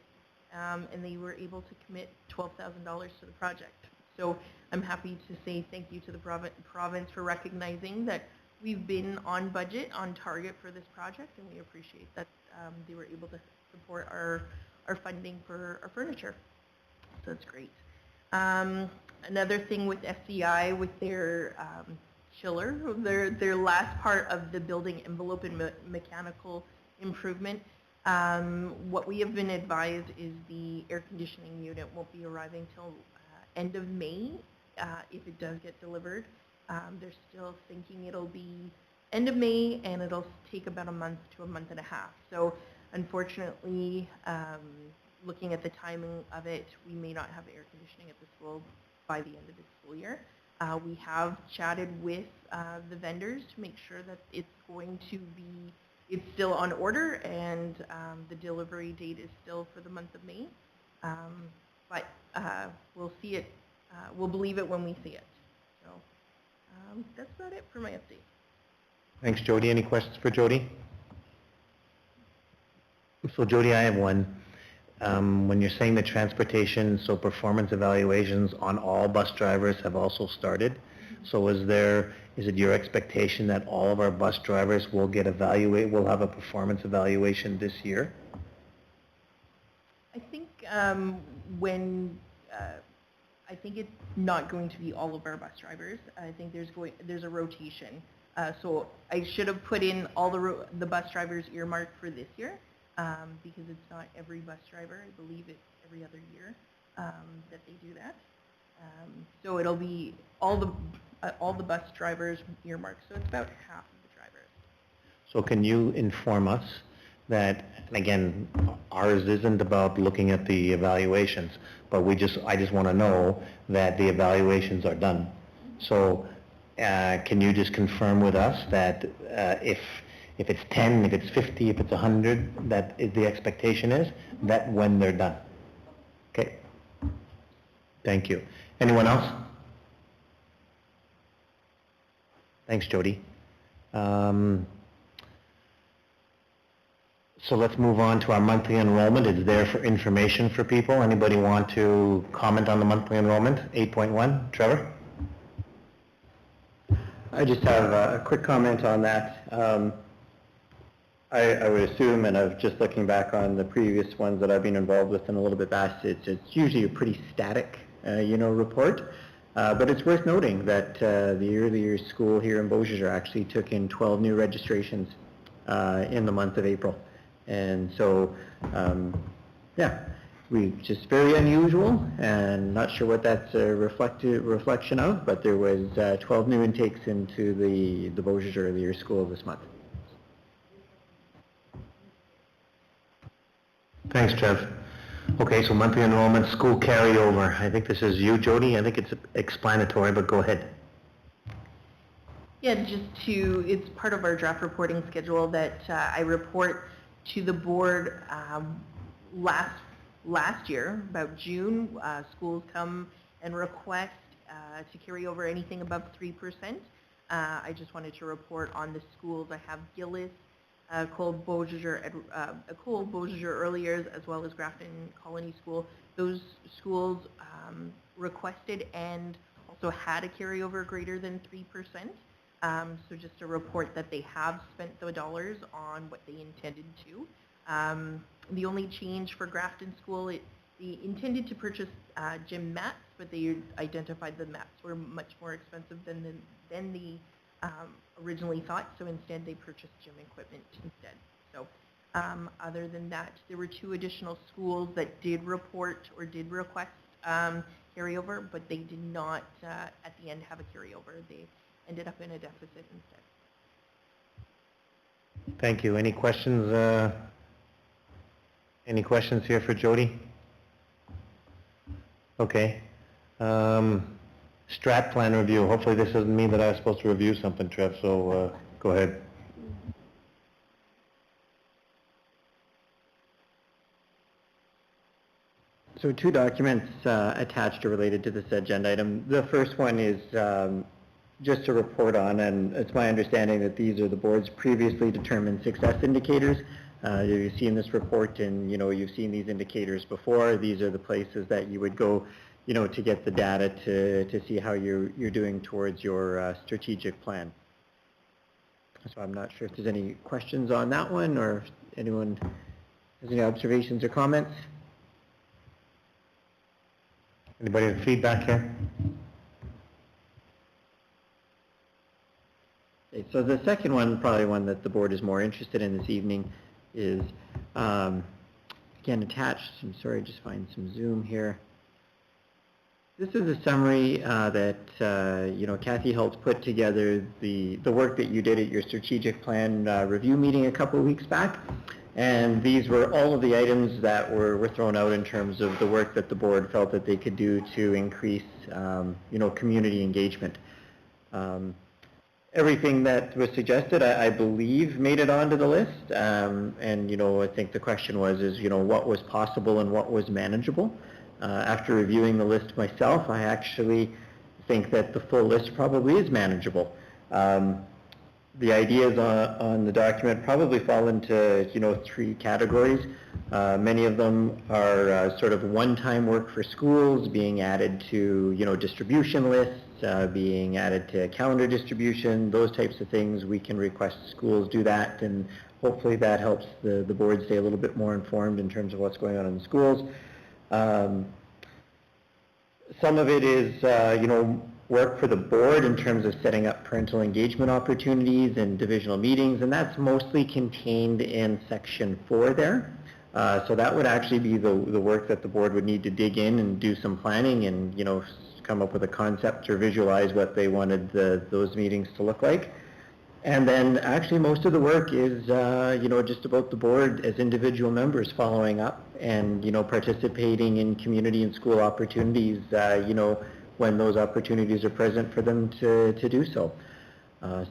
and they were able to commit $12,000 to the project. So I'm happy to say thank you to the province for recognizing that we've been on budget, on target for this project, and we appreciate that they were able to support our funding for our furniture. So that's great. Another thing with SCI, with their chiller, their last part of the building envelope and mechanical improvement, what we have been advised is the air conditioning unit won't be arriving till end of May, if it does get delivered. They're still thinking it'll be end of May, and it'll take about a month to a month and a half. So unfortunately, looking at the timing of it, we may not have air conditioning at the school by the end of the school year. We have chatted with the vendors to make sure that it's still on order, and the delivery date is still for the month of May. But we'll see it, we'll believe it when we see it. So that's about it for my update. Thanks, Jody. Any questions for Jody? So Jody, I have one. When you're saying the transportation, so performance evaluations on all bus drivers have also started. So is it your expectation that all of our bus drivers will will have a performance evaluation this year? I think I think it's not going to be all of our bus drivers. I think there's a rotation. So I should have put in all the bus drivers earmarked for this year, because it's not every bus driver. I believe it's every other year that they do that. So it'll be all the bus drivers earmarked. So it's about half of the drivers. So can you inform us that, and again, ours isn't about looking at the evaluations, but I just want to know that the evaluations are done. So can you just confirm with us that if it's 10, if it's 50, if it's 100, that the expectation is that when they're done? Okay. Thank you. Anyone else? Thanks, Jody. So let's move on to our monthly enrollment. It's there for information for people. Anybody want to comment on the monthly enrollment? 8.1, Trevor? I just have a quick comment on that. I would assume, and I'm just looking back on the previous ones that I've been involved with and a little bit past, it's usually a pretty static, report. But it's worth noting that the early years school here in Beausejour actually took in 12 new registrations in the month of April. And so, just very unusual, and not sure what that's a reflection of, but there was 12 new intakes into the Beausejour early years school this month. Thanks, Trev. Okay, so monthly enrollment, school carryover. I think this is you, Jody. I think it's explanatory, but go ahead. Yeah, it's part of our draft reporting schedule that I report to the board last year, about June. Schools come and request to carry over anything above 3%. I just wanted to report on the schools. I have Gillis, Cole Beausejour Early Years, as well as Grafton Colony School. Those schools requested and also had a carryover greater than 3%. So just a report that they have spent the dollars on what they intended to. The only change for Grafton School, it They intended to purchase gym mats, but they identified the mats were much more expensive than the originally thought, so instead they purchased gym equipment instead. So other than that, there were 2 additional schools that did report or did request carryover, but they did not at the end have a carryover. They ended up in a deficit instead. Thank you. Any questions? Any questions here for Jody? Okay. Strat plan review. Hopefully this doesn't mean that I was supposed to review something, Trev, so go ahead. So 2 documents attached or related to this agenda item. The first one is just a report on, and it's my understanding that these are the board's previously determined success indicators. You've seen this report and, you've seen these indicators before. These are the places that you would go, to get the data to see how you're doing towards your strategic plan. So I'm not sure if there's any questions on that one, or if anyone has any observations or comments. Anybody have feedback here? Okay, so the second one, probably one that the board is more interested in this evening, is again attached. I'm sorry, just find some zoom here. This is a summary that Kathy helped put together the work that you did at your strategic plan review meeting a couple of weeks back. And these were all of the items that were thrown out in terms of the work that the board felt that they could do to increase, community engagement. Everything that was suggested, I believe, made it onto the list. And, I think the question was, what was possible and what was manageable? After reviewing the list myself, I actually think that the full list probably is manageable. The ideas on the document probably fall into, 3 categories. Many of them are sort of one-time work for schools, being added to, distribution lists, being added to calendar distribution, those types of things. We can request schools do that, and hopefully that helps the board stay a little bit more informed in terms of what's going on in the schools. Some of it is, work for the board in terms of setting up parental engagement opportunities and divisional meetings, and that's mostly contained in section 4 there. So that would actually be the work that the board would need to dig in and do some planning and, come up with a concept or visualize what they wanted those meetings to look like. And then actually most of the work is, just about the board as individual members following up and, participating in community and school opportunities, when those opportunities are present for them to do so.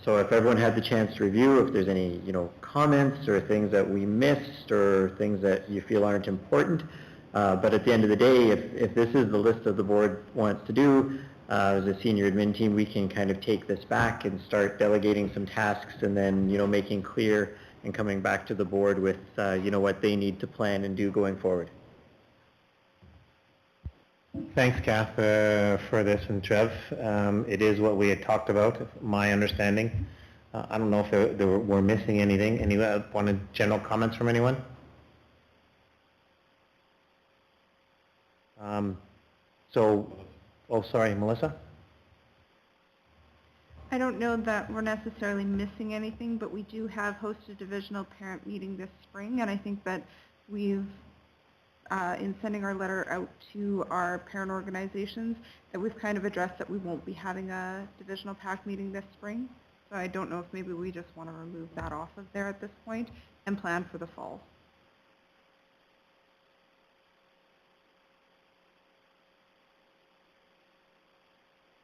So if everyone had the chance to review, if there's any, comments or things that we missed or things that you feel aren't important, but at the end of the day, if this is the list that the board wants to do, as a senior admin team, we can kind of take this back and start delegating some tasks and then, making clear and coming back to the board with, what they need to plan and do going forward. Thanks, Kath, for this, and Trev. It is what we had talked about, my understanding. I don't know if we're missing anything. Any wanted general comments from anyone? Sorry, Melissa? I don't know that we're necessarily missing anything, but we do have hosted a divisional parent meeting this spring, and I think that we've, in sending our letter out to our parent organizations, that we've kind of addressed that we won't be having a divisional PAC meeting this spring. So I don't know if maybe we just want to remove that off of there at this point and plan for the fall.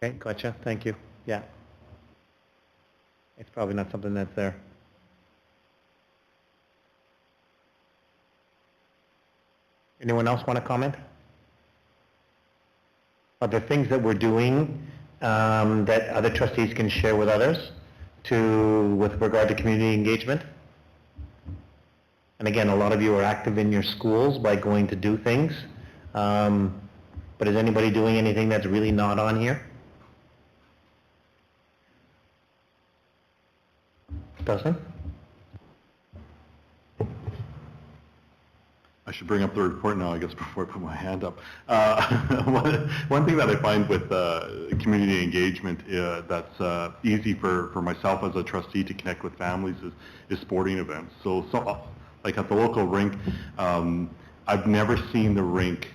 Okay, gotcha. Thank you. Yeah. It's probably not something that's there. Anyone else want to comment? Are there things that we're doing that other trustees can share with others with regard to community engagement? And again, a lot of you are active in your schools by going to do things. But is anybody doing anything that's really not on here? Dustin? A should bring up the report now, I guess, before I put my hand up. One thing that I find with community engagement that's easy for myself as a trustee to connect with families is sporting events. So like at the local rink, I've never seen the rink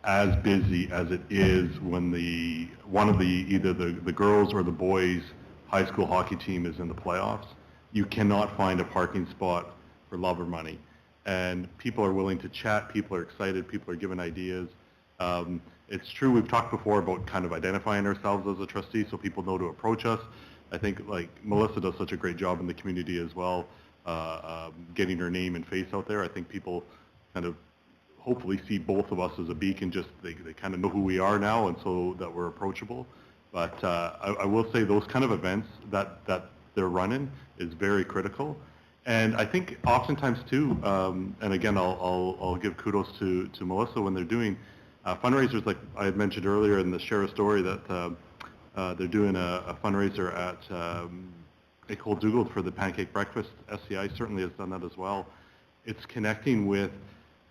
as busy as it is when either the girls or the boys high school hockey team is in the playoffs. You cannot find a parking spot for love or money. And people are willing to chat, people are excited, people are giving ideas. It's true, we've talked before about kind of identifying ourselves as a trustee so people know to approach us. I think like Melissa does such a great job in the community as well, getting her name and face out there. I think people kind of hopefully see both of us as a beacon, just they kind of know who we are now and so that we're approachable. But I will say those kind of events that they're running is very critical. And I think oftentimes too, and again, I'll give kudos to Melissa when they're doing fundraisers, like I had mentioned earlier in the Share a Story that they're doing a fundraiser at École Dougald for the Pancake Breakfast. SCI certainly has done that as well. It's connecting with,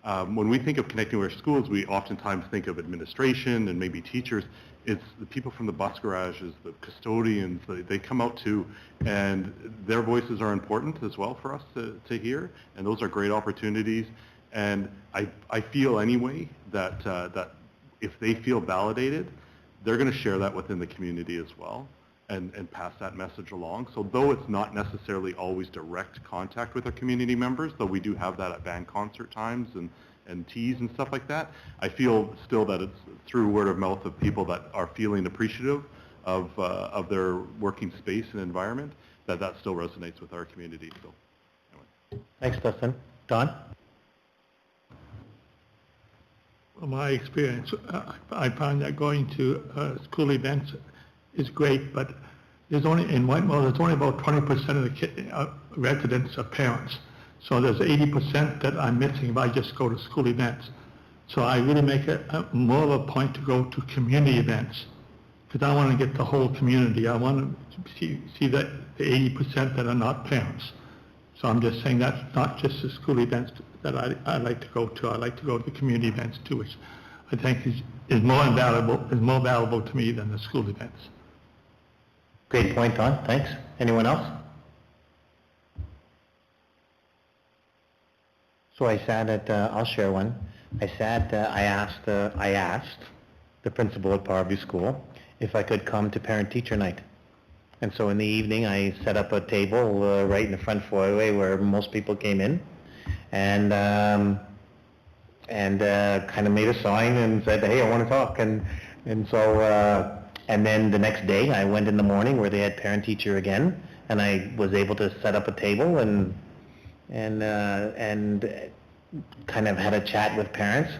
when we think of connecting with our schools, we oftentimes think of administration and maybe teachers. It's the people from the bus garages, the custodians, they come out too, and their voices are important as well for us to hear, and those are great opportunities. And I feel anyway that if they feel validated, they're going to share that within the community as well and pass that message along. So though it's not necessarily always direct contact with our community members, though we do have that at band concert times and teas and stuff like that, I feel still that it's through word of mouth of people that are feeling appreciative of their working space and environment, that still resonates with our community. So, anyway. Thanks, Dustin. Don? From my experience, I find that going to school events is great, but there's only, in Whitemore, there's only about 20% of the residents are parents. So there's 80% that I'm missing if I just go to school events. So I really make more of a point to go to community events, because I want to get the whole community. I want to see that the 80% that are not parents. So I'm just saying that's not just the school events that I like to go to. I like to go to the community events too, which I think is more valuable to me than the school events. Great point, Don. Thanks. Anyone else? So I sat at, I'll share one. I asked the principal at Parview School if I could come to parent-teacher night. And so in the evening, I set up a table right in the front foyer where most people came in, and kind of made a sign and said, hey, I want to talk. And so, and then the next day, I went in the morning where they had parent-teacher again, and I was able to set up a table and kind of had a chat with parents.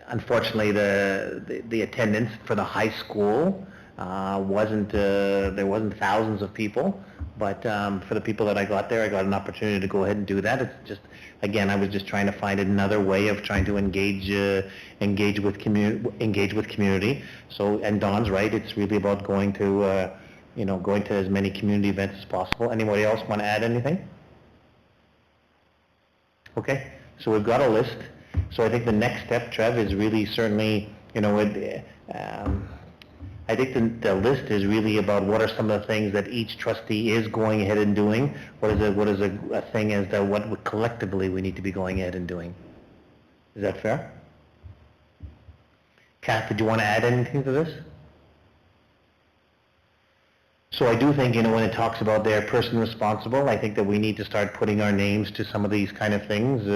Unfortunately, the attendance for the high school there wasn't thousands of people, but for the people that I got there, I got an opportunity to go ahead and do that. It's just, again, I was just trying to find another way of trying to engage with community. So, and Don's right, it's really about going to as many community events as possible. Anybody else want to add anything? Okay, so we've got a list. So I think the next step, Trev, is really certainly, I think the list is really about what are some of the things that each trustee is going ahead and doing. What is a thing as to what collectively we need to be going ahead and doing. Is that fair? Kath, did you want to add anything to this? So I do think, when it talks about their person responsible, I think that we need to start putting our names to some of these kind of things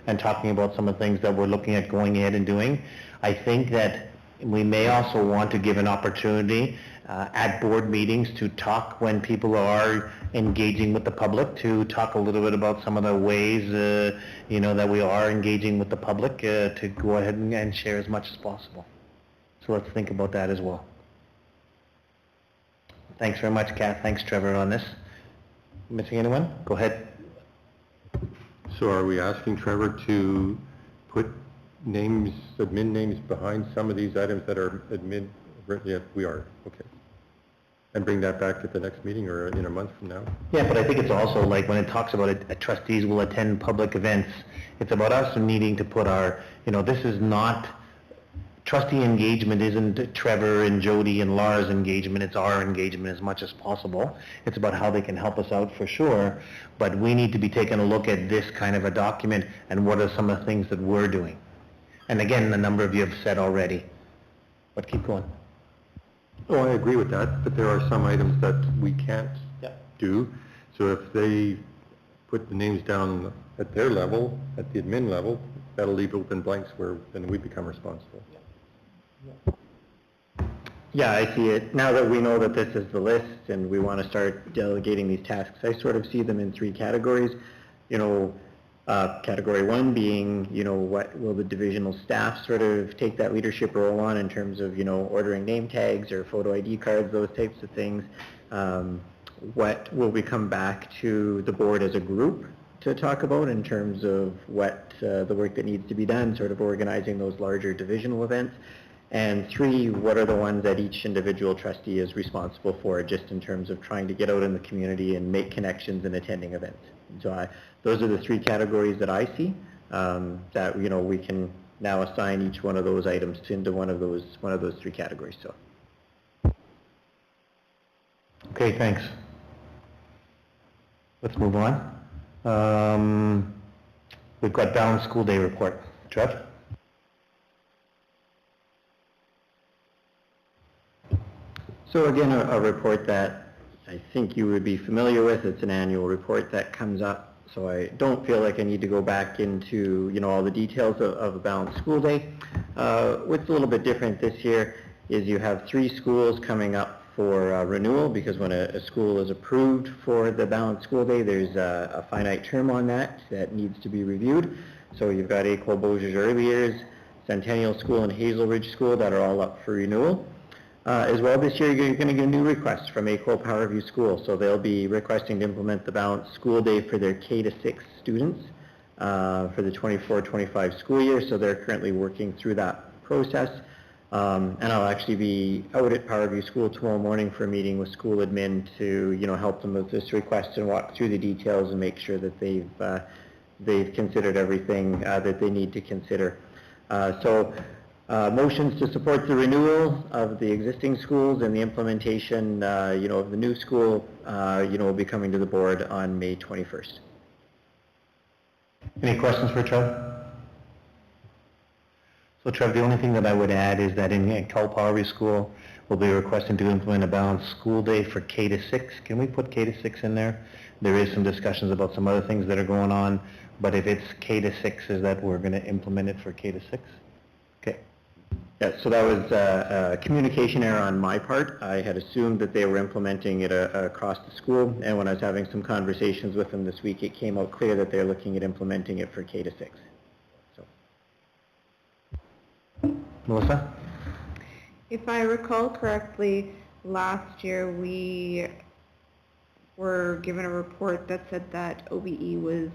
and talking about some of the things that we're looking at going ahead and doing. I think that we may also want to give an opportunity at board meetings to talk when people are engaging with the public, to talk a little bit about some of the ways, that we are engaging with the public, to go ahead and share as much as possible. So let's think about that as well. Thanks very much, Kath. Thanks, Trevor, on this. Missing anyone? Go ahead. So are we asking Trevor to put names, admin names behind some of these items that are admin? Yeah, we are. Okay. And bring that back at the next meeting or in a month from now? Yeah, but I think it's also like when it talks about trustees will attend public events, it's about us needing to put our, this is not, trustee engagement isn't Trevor and Jody and Laura's engagement, it's our engagement as much as possible. It's about how they can help us out for sure, but we need to be taking a look at this kind of a document and what are some of the things that we're doing. And again, a number of you have said already, but keep going. Oh, I agree with that, but there are some items that we can't do. So if they put the names down at their level, at the admin level, that'll leave open blanks where then we become responsible. Yeah, I see it. Now that we know that this is the list and we want to start delegating these tasks, I sort of see them in three categories. Category one being, what will the divisional staff sort of take that leadership role on in terms of, ordering name tags or photo ID cards, those types of things. What will we come back to the board as a group to talk about in terms of what the work that needs to be done, sort of organizing those larger divisional events. And three, what are the ones that each individual trustee is responsible for, just in terms of trying to get out in the community and make connections and attending events. So those are the three categories that I see, that we can now assign each one of those items into one of those three categories. So. Okay, thanks. Let's move on. We've got balanced school day report. Trev? So again, a report that I think you would be familiar with. It's an annual report that comes up, so I don't feel like I need to go back into all the details of a balanced school day. What's a little bit different this year is you have 3 schools coming up for renewal, because when a school is approved for the balanced school day, there's a finite term on that needs to be reviewed. So you've got École Beaujeu Early Years, Centennial School, and Hazel Ridge School that are all up for renewal. As well, this year you're going to get a new request from École Powerview School, so they'll be requesting to implement the balanced school day for their K-6 students for the 24-25 school year, so they're currently working through that process. And I'll actually be out at Powerview School tomorrow morning for a meeting with school admin to help them with this request and walk through the details and make sure that they've considered everything that they need to consider. Motions to support the renewal of the existing schools and the implementation, of the new school, will be coming to the board on May 21st. Any questions for Trev? So Trev, the only thing that I would add is that in École Powerview School, we'll be requesting to implement a balanced school day for K-6. Can we put K-6 in there? There is some discussions about some other things that are going on, but if it's K-6, is that we're going to implement it for K-6? Okay. Yeah, so that was a communication error on my part. I had assumed that they were implementing it across the school, and when I was having some conversations with them this week, it came out clear that they're looking at implementing it for K-6. So. Melissa? If I recall correctly, last year we were given a report that said that OBE was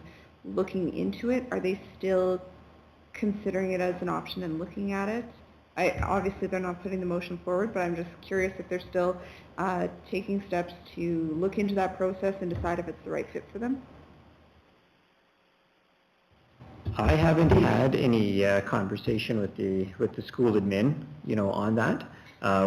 looking into it. Are they still considering it as an option and looking at it? Obviously they're not putting the motion forward, but I'm just curious if they're still taking steps to look into that process and decide if it's the right fit for them. I haven't had any conversation with the school admin, on that.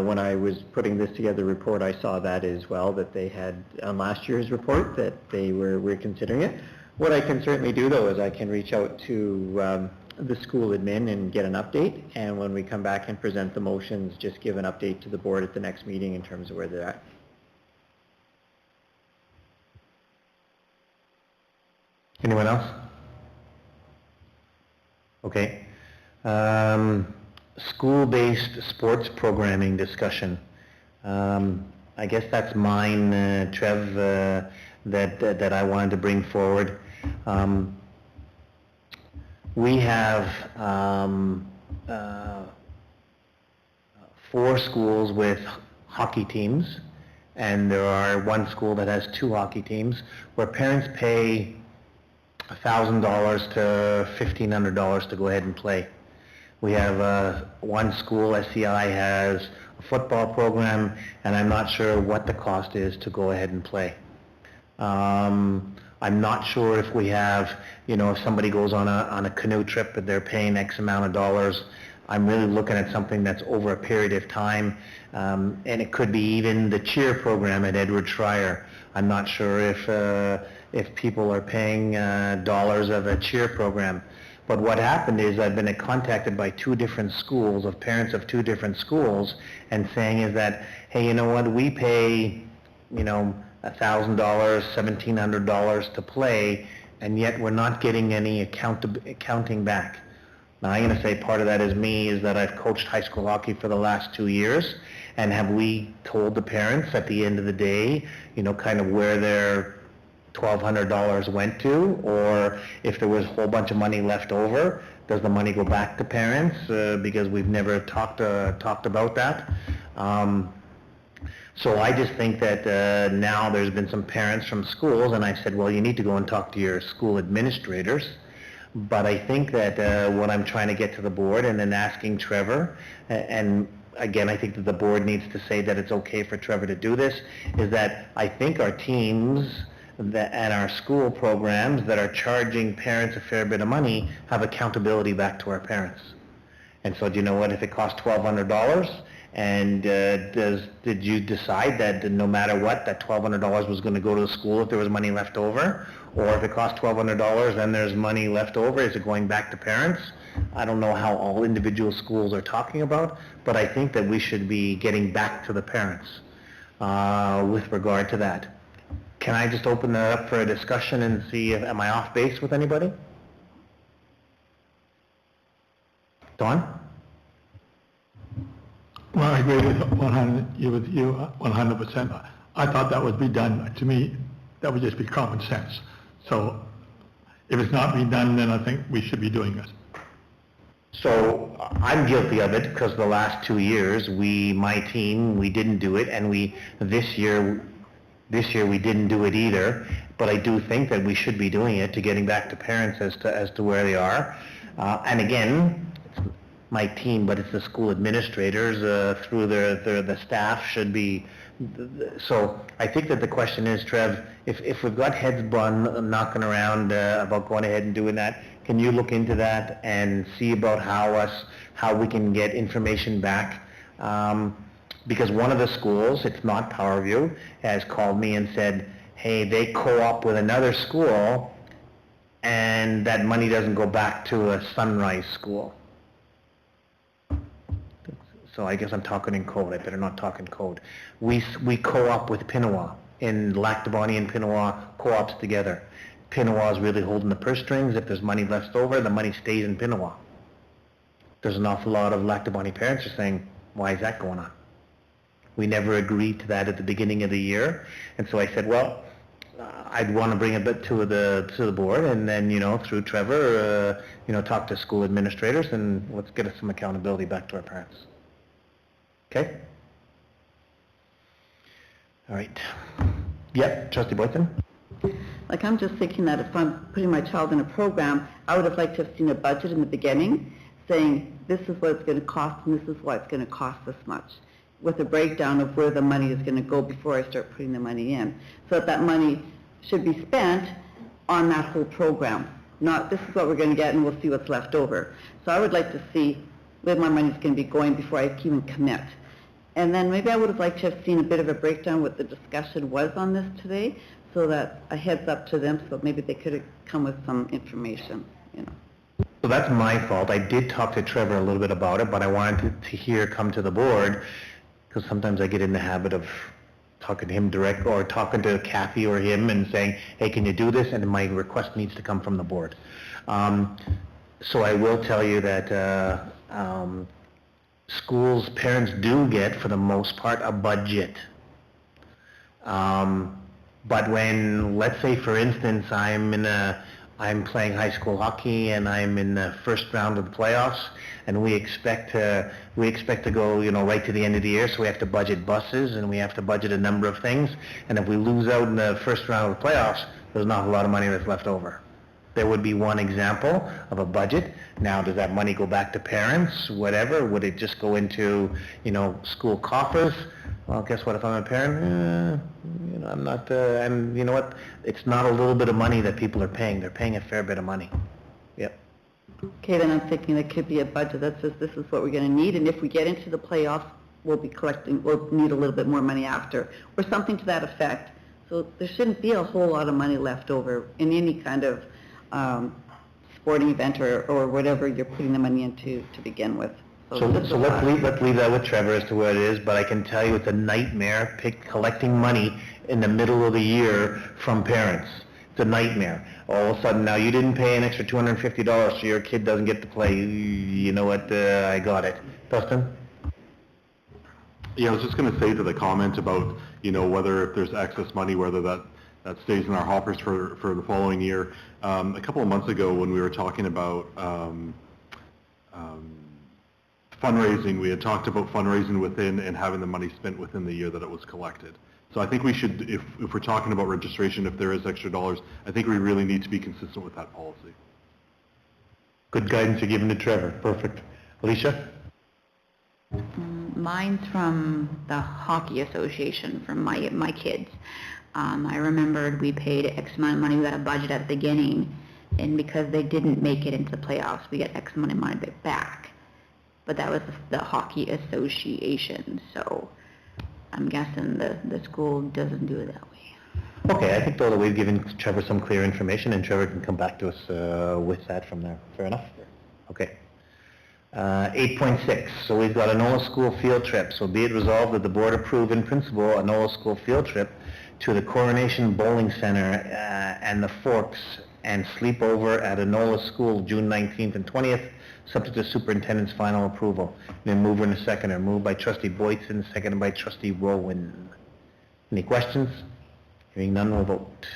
When I was putting this together report, I saw that as well, that they had on last year's report that they were considering it. What I can certainly do though is I can reach out to the school admin and get an update, and when we come back and present the motions, just give an update to the board at the next meeting in terms of where they're at. Anyone else? Okay. School-based sports programming discussion. I guess that's mine, Trev, that I wanted to bring forward. We have 4 schools with hockey teams, and there are 1 school that has 2 hockey teams, where parents pay $1,000 to $1,500 to go ahead and play. We have 1 school, SCI, has football program, and I'm not sure what the cost is to go ahead and play. I'm not sure if we have, if somebody goes on a canoe trip and they're paying X amount of dollars. I'm really looking at something that's over a period of time, and it could be even the cheer program at Edward Schreier. I'm not sure if people are paying dollars of a cheer program. But what happened is I've been contacted by two different schools, of parents of two different schools, and saying is that, hey, you know what, we pay, $1,000, $1,700 to play, and yet we're not getting any accounting back. Now, I'm going to say part of that is that I've coached high school hockey for the last 2 years, and have we told the parents at the end of the day, kind of where their $1,200 went to, or if there was a whole bunch of money left over, does the money go back to parents? Because we've never talked about that. So I just think that now there's been some parents from schools, and I said, well, you need to go and talk to your school administrators. But I think that what I'm trying to get to the board and then asking Trevor, and again, I think that the board needs to say that it's okay for Trevor to do this, is that I think our teams and our school programs that are charging parents a fair bit of money have accountability back to our parents. And so, do you know what, if it costs $1,200, and did you decide that no matter what, that $1,200 was going to go to the school if there was money left over? Or if it costs $1,200 and there's money left over, is it going back to parents? I don't know how all individual schools are talking about, but I think that we should be getting back to the parents with regard to that. Can I just open that up for a discussion and see if, am I off base with anybody? Dawn? Well, I agree with 100%. I thought that would be done. To me, that would just be common sense. So if it's not being done, then I think we should be doing it. So I'm guilty of it because the last 2 years, my team, we didn't do it, and this year we didn't do it either. But I do think that we should be doing it to getting back to parents as to where they are. And again, it's my team, but it's the school administrators through the staff should be. So I think that the question is, Trev, if we've got heads knocking around about going ahead and doing that, can you look into that and see about how we can get information back? Because one of the schools, it's not Powerview, has called me and said, hey, they co-op with another school, and that money doesn't go back to a Sunrise school. So I guess I'm talking in code. I better not talk in code. We co-op with Pinawa. In Lactabani and Pinawa co-ops together. Pinawa is really holding the purse strings. If there's money left over, the money stays in Pinawa. There's an awful lot of Lactabani parents are saying, why is that going on? We never agreed to that at the beginning of the year. And so I said, well, I'd want to bring it to the board, and then, through Trevor, talk to school administrators, and let's get us some accountability back to our parents. Okay? All right. Yep, Trustee Boyton? Like, I'm just thinking that if I'm putting my child in a program, I would have liked to have seen a budget in the beginning saying this is what it's going to cost and this is what it's going to cost this much, with a breakdown of where the money is going to go before I start putting the money in. So that money should be spent on that whole program, not this is what we're going to get and we'll see what's left over. So I would like to see where my money's going to be going before I even commit. And then maybe I would have liked to have seen a bit of a breakdown what the discussion was on this today, so that a heads up to them, so maybe they could have come with some information, So that's my fault. I did talk to Trevor a little bit about it, but I wanted to come to the board, because sometimes I get in the habit of talking to him direct, or talking to Kathy or him and saying, hey, can you do this? And my request needs to come from the board. So I will tell you that schools, parents do get, for the most part, a budget. But when, let's say, for instance, I'm playing high school hockey and I'm in the first round of the playoffs, and we expect to go, right to the end of the year, so we have to budget buses and we have to budget a number of things. And if we lose out in the first round of the playoffs, there's not a lot of money that's left over. there would be one example of a budget. Now, does that money go back to parents, whatever? Would it just go into, school coffers? Well, guess what, if I'm a parent, I'm not, and you know what? It's not a little bit of money that people are paying. They're paying a fair bit of money. Yep. Okay, then I'm thinking there could be a budget that says this is what we're going to need, and if we get into the playoffs, we'll need a little bit more money after, or something to that effect. So there shouldn't be a whole lot of money left over in any kind of sporting event or whatever you're putting the money into to begin with. So let's leave that with Trevor as to what it is, but I can tell you it's a nightmare collecting money in the middle of the year from parents. It's a nightmare. All of a sudden, now you didn't pay an extra $250 so your kid doesn't get to play. You know what, I got it. Dustin? Yeah, I was just going to say to the comment about, whether if there's excess money, whether that stays in our hoppers for the following year. A couple of months ago when we were talking about fundraising, we had talked about fundraising within and having the money spent within the year that it was collected. So I think we should, if we're talking about registration, if there is extra dollars, I think we really need to be consistent with that policy. Good guidance you're giving to Trevor. Perfect. Alicia? Mine's from the Hockey Association, from my kids. I remembered we paid X amount of money, we got a budget at the beginning, and because they didn't make it into the playoffs, we got X amount of money back. But that was the Hockey Association, so I'm guessing the school doesn't do it that way. Okay, I think though that we've given Trevor some clear information, and Trevor can come back to us with that from there. Fair enough? Okay. 8.6, so we've got a NOLA school field trip. So be it resolved that the board approve in principle a NOLA school field trip to the Coronation Bowling Center and the Forks and sleep over at a NOLA school June 19th and 20th, subject to superintendent's final approval. Then mover and a seconder. Moved by trustee Boyson, seconded by trustee Rowan. Any questions? Hearing none, we'll vote.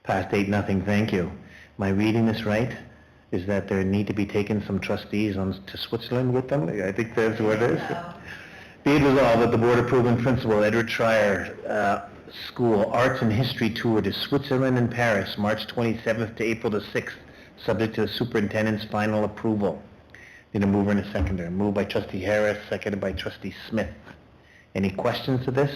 Passed 8-0, thank you. Am I reading this right? Is that there need to be taken some trustees to Switzerland with them? I think that's what it is. Be it resolved that the board approve in principle Edward Trier School Arts and History Tour to Switzerland and Paris, March 27th to April the 6th, subject to the superintendent's final approval. Need a mover and a seconder. Moved by trustee Harris, seconded by trustee Smith. Any questions to this?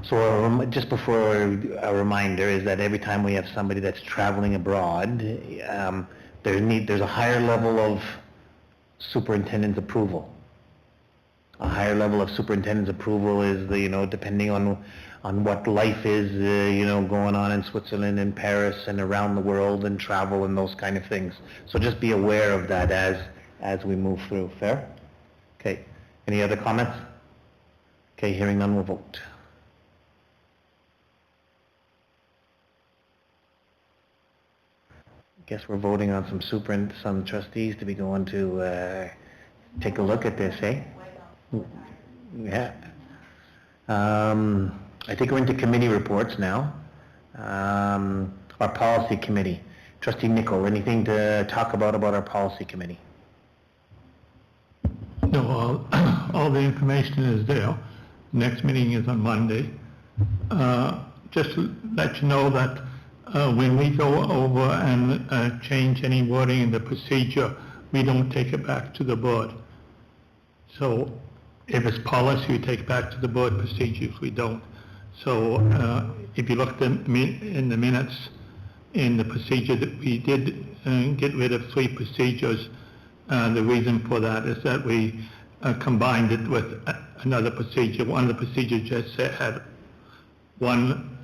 So just before a reminder is that every time we have somebody that's traveling abroad, there's a higher level of superintendent's approval. A higher level of superintendent's approval is depending on what life is going on in Switzerland and Paris and around the world and travel and those kind of things. So just be aware of that as we move through. Fair? Okay. Any other comments? Okay, hearing none, we'll vote. Guess we're voting on some trustees to be going to take a look at this, eh? Yeah. I think we're into committee reports now. Our policy committee. Trustee Nichol, anything to talk about our policy committee? No, all the information is there. Next meeting is on Monday. Just to let you know that when we go over and change any wording in the procedure, we don't take it back to the board. So if it's policy, we take it back to the board. Procedures, we don't. So if you look in the minutes, in the procedure that we did get rid of 3 procedures, the reason for that is that we combined it with another procedure. One of the procedures just had one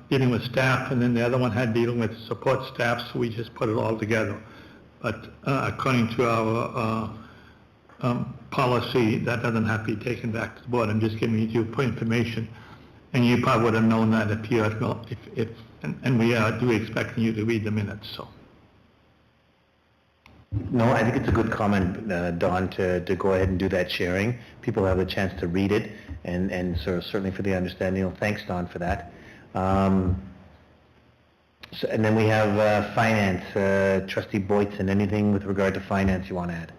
dealing with staff, and then the other one had dealing with support staff, so we just put it all together. But according to our policy, that doesn't have to be taken back to the board. I'm just giving you for information, and you probably would have known that if you had, and we do expecting you to read the minutes. So. No, I think it's a good comment, Don, to go ahead and do that sharing. People have a chance to read it, and so certainly for the understanding. Thanks, Don, for that. So, and then we have finance, trustee Boyton, anything with regard to finance you want to add?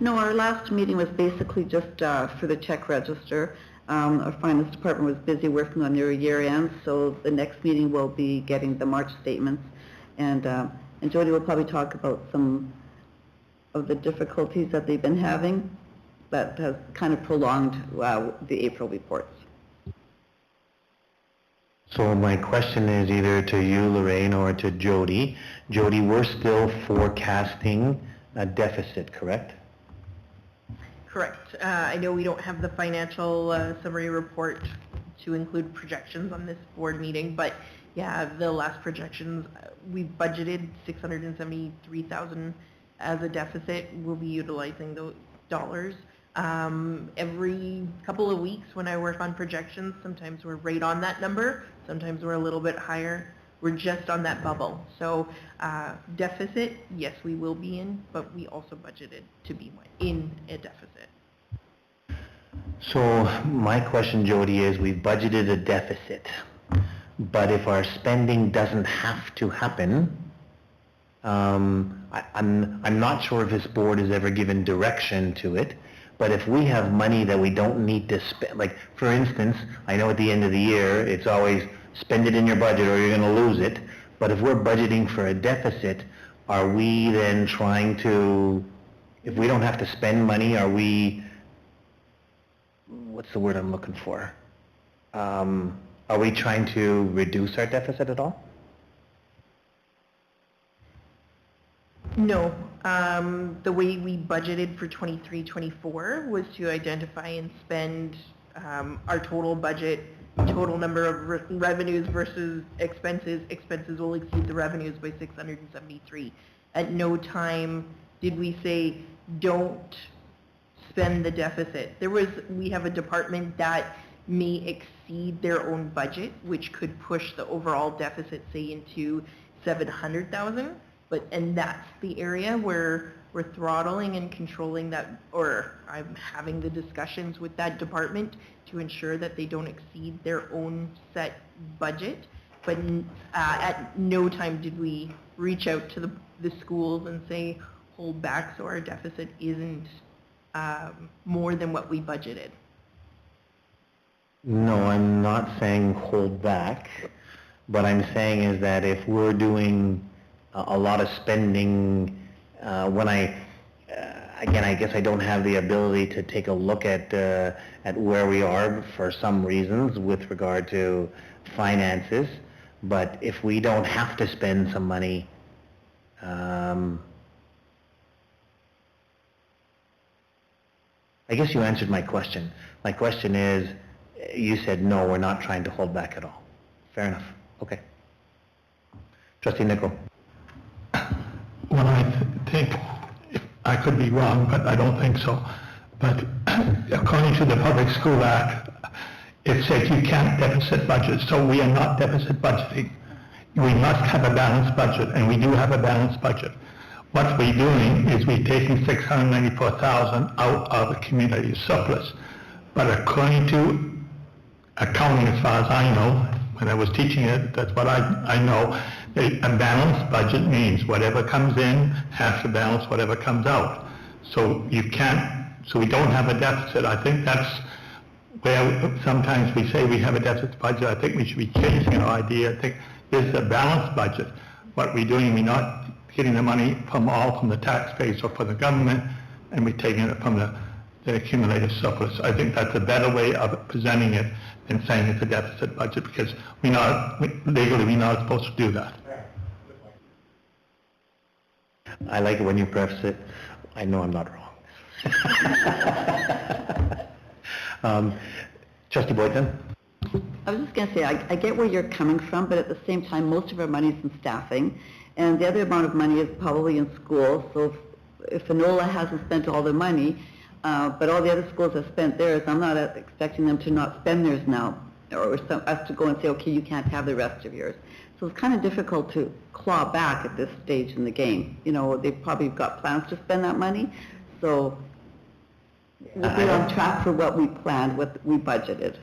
No, our last meeting was basically just for the check register. Our finance department was busy working on their year end, so the next meeting will be getting the March statements. And Jody will probably talk about some of the difficulties that they've been having that has kind of prolonged the April reports. So my question is either to you, Lorraine, or to Jody. Jody, we're still forecasting a deficit, correct? Correct. I know we don't have the financial summary report to include projections on this board meeting, but yeah, the last projections, we budgeted $673,000 as a deficit. We'll be utilizing those dollars. Every couple of weeks when I work on projections, sometimes we're right on that number, sometimes we're a little bit higher. We're just on that bubble. So deficit, yes, we will be in, but we also budgeted to be in a deficit. So my question, Jody, is we've budgeted a deficit, but if our spending doesn't have to happen, I'm not sure if this board has ever given direction to it, but if we have money that we don't need to spend, like for instance, I know at the end of the year, it's always spend it in your budget or you're going to lose it, but if we're budgeting for a deficit, are we then trying to, if we don't have to spend money, are we, what's the word I'm looking for? Are we trying to reduce our deficit at all? No. The way we budgeted for 23-24 was to identify and spend our total budget, total number of revenues versus expenses. Expenses will exceed the revenues by 673. At no time did we say, don't spend the deficit. We have a department that may exceed their own budget, which could push the overall deficit, say, into 700,000. And that's the area where we're throttling and controlling that, or I'm having the discussions with that department to ensure that they don't exceed their own set budget. But at no time did we reach out to the schools and say, hold back so our deficit isn't more than what we budgeted. No, I'm not saying hold back. What I'm saying is that if we're doing a lot of spending, again, I guess I don't have the ability to take a look at where we are for some reasons with regard to finances, but if we don't have to spend some money, I guess you answered my question. My question is, you said no, we're not trying to hold back at all. Fair enough. Okay. Trustee Nichol. Well, I think, I could be wrong, but I don't think so. But according to the Public School Act, it says you can't deficit budget, so we are not deficit budgeting. We must have a balanced budget, and we do have a balanced budget. What we're doing is we're taking $694,000 out of the community surplus. But according to accounting, as far as I know, when I was teaching it, that's what I know, a balanced budget means whatever comes in has to balance whatever comes out. So you can't, so we don't have a deficit. I think that's where sometimes we say we have a deficit budget. I think we should be changing our idea. I think this is a balanced budget. What we're doing, we're not getting the money from the taxpayers or from the government, and we're taking it from the accumulated surplus. I think that's a better way of presenting it than saying it's a deficit budget, because legally we're not supposed to do that. I like it when you preface it, I know I'm not wrong. Trustee Boyton? I was just going to say, I get where you're coming from, but at the same time, most of our money is in staffing, and the other amount of money is probably in school. So if Finola hasn't spent all their money, but all the other schools have spent theirs, I'm not expecting them to not spend theirs now, or us to go and say, okay, you can't have the rest of yours. So it's kind of difficult to claw back at this stage in the game. You know, they've probably got plans to spend that money, so we'll be on track for what we planned, what we budgeted.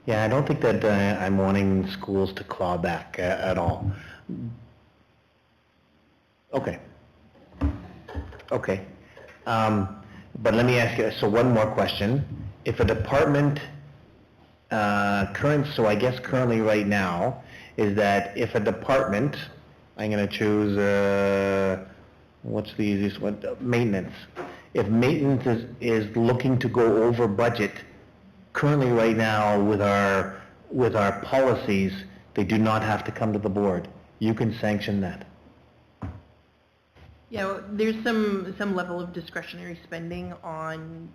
Yeah, I don't think that I'm wanting schools to claw back at all. Okay. Okay. But let me ask you, so one more question. If a department, so I guess currently right now, is that if a department, I'm going to choose, what's the easiest one? Maintenance. If maintenance is looking to go over budget, currently right now with our policies, they do not have to come to the board. You can sanction that. Yeah, well, there's some level of discretionary spending on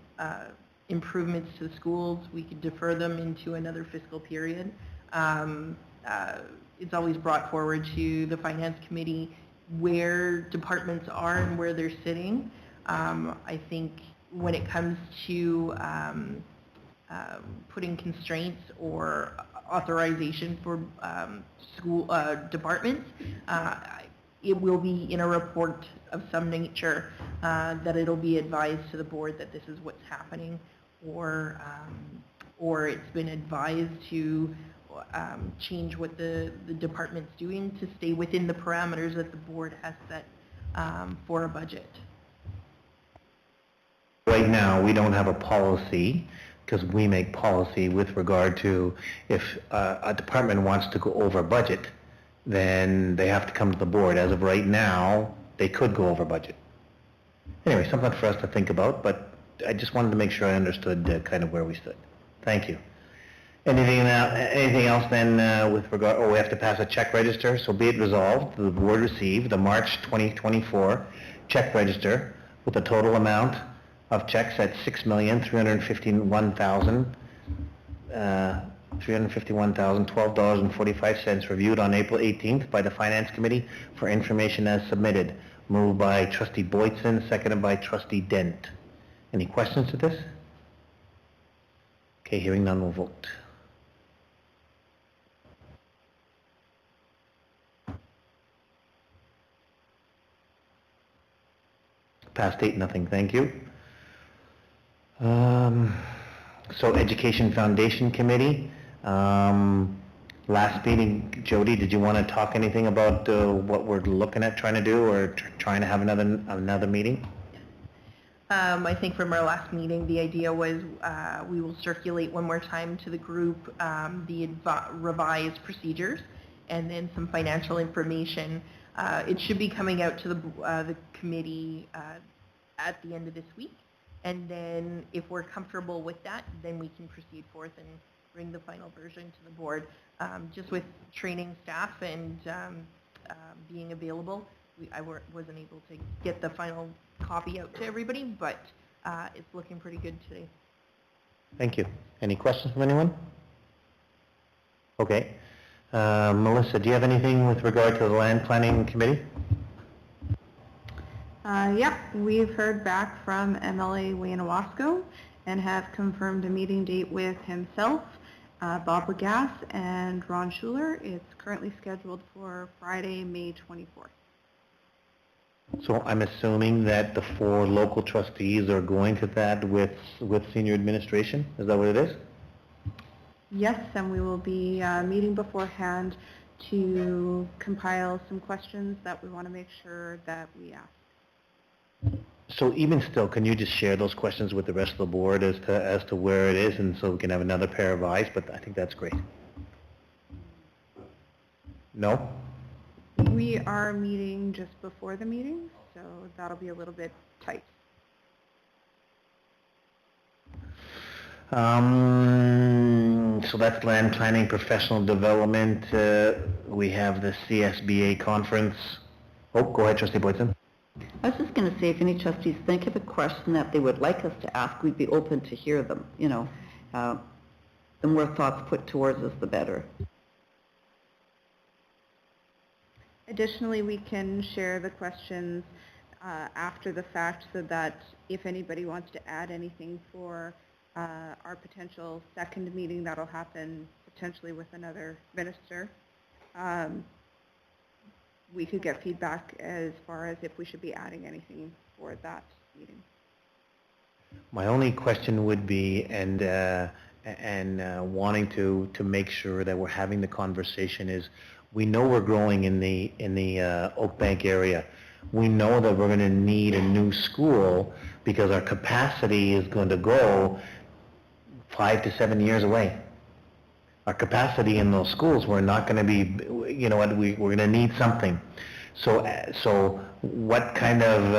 improvements to the schools. We could defer them into another fiscal period. It's always brought forward to the Finance Committee where departments are and where they're sitting. I think when it comes to putting constraints or authorization for school departments, it will be in a report of some nature that it'll be advised to the board that this is what's happening, or it's been advised to change what the department's doing to stay within the parameters that the board has set for a budget. Right now, we don't have a policy, because we make policy with regard to if a department wants to go over budget, then they have to come to the board. As of right now, they could go over budget. Anyway, something for us to think about, but I just wanted to make sure I understood kind of where we stood. Thank you. Anything else then with regard, we have to pass a check register, so be it resolved, the board received the March 2024 check register with a total amount of checks at $6,351,012.45 reviewed on April 18th by the Finance Committee for information as submitted. Moved by Trustee Boytson, seconded by Trustee Dent. Any questions to this? Okay, hearing none, we'll vote. Past 8-0, thank you. So Education Foundation Committee, last meeting, Jody, did you want to talk anything about what we're looking at trying to do, or trying to have another meeting? I think from our last meeting, the idea was we will circulate one more time to the group the revised procedures and then some financial information. It should be coming out to the committee at the end of this week. And then if we're comfortable with that, then we can proceed forth and bring the final version to the board. Just with training staff and being available, I wasn't able to get the final copy out to everybody, but it's looking pretty good today. Thank you. Any questions from anyone? Okay. Melissa, do you have anything with regard to the Land Planning Committee? Yep, we've heard back from MLA Wayne Owasco and have confirmed a meeting date with himself, Bob Lagasse, and Ron Schuler. It's currently scheduled for Friday, May 24th. So I'm assuming that the 4 local trustees are going to that with senior administration? Is that what it is? Yes, and we will be meeting beforehand to compile some questions that we want to make sure that we ask. So even still, can you just share those questions with the rest of the board as to where it is, and so we can have another pair of eyes? But I think that's great. No? We are meeting just before the meeting, so that'll be a little bit tight. So that's land planning, professional development. We have the CSBA conference. Oh, go ahead, Trustee Boytson. I was just going to say, if any trustees think of a question that they would like us to ask, we'd be open to hear them. You know, the more thoughts put towards us, the better. Additionally, we can share the questions after the fact, so that if anybody wants to add anything for our potential second meeting that'll happen potentially with another minister, we could get feedback as far as if we should be adding anything for that meeting. My only question would be, and and wanting to make sure that we're having the conversation is, we know we're growing in the Oak Bank area. We know that we're going to need a new school because our capacity is going to go 5 to 7 years away. Our capacity in those schools, we're not going to be, you know what, we're going to need something. So what kind of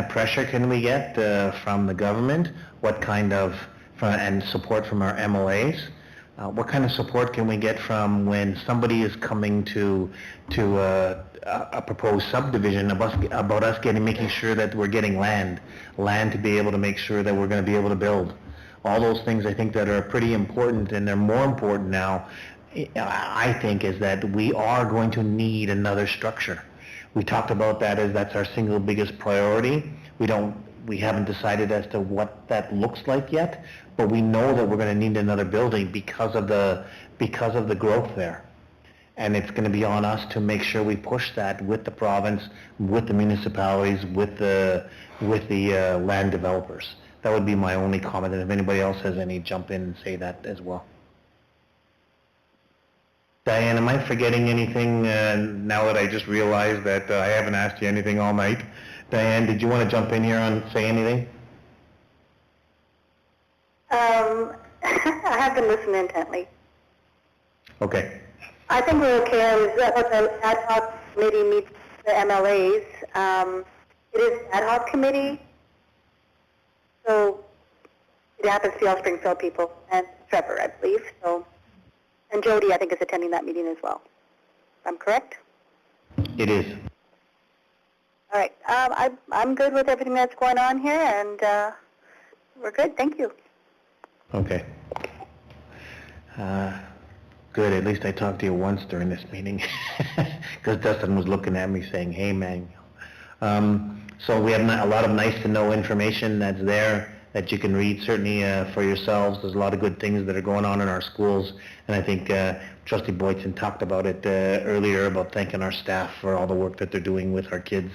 pressure can we get from the government? What kind of and support from our MOAs? What kind of support can we get from when somebody is coming to a proposed subdivision about us making sure that we're getting land to be able to make sure that we're going to be able to build? All those things I think that are pretty important, and they're more important now, I think, is that we are going to need another structure. We talked about that as that's our single biggest priority. We haven't decided as to what that looks like yet, but we know that we're going to need another building because of the growth there. And it's going to be on us to make sure we push that with the province, with the municipalities, with the land developers. That would be my only comment, and if anybody else has any, jump in and say that as well. Diane, am I forgetting anything now that I just realized that I haven't asked you anything all night? Diane, did you want to jump in here and say anything? I have been listening intently. Okay. I think we're okay. The ad hoc committee meets the MLAs. It is ad hoc committee, so it happens to be all Springfield people and Trevor, I believe. So, and Jody, I think, is attending that meeting as well. I'm correct? It is. All right. I'm good with everything that's going on here, and we're good. Thank you. Okay. Good. At least I talked to you once during this meeting, because Dustin was looking at me saying, "Hey, man." So we have a lot of nice to know information that's there that you can read certainly for yourselves. There's a lot of good things that are going on in our schools, and I think Trustee Boyton talked about it earlier about thanking our staff for all the work that they're doing with our kids.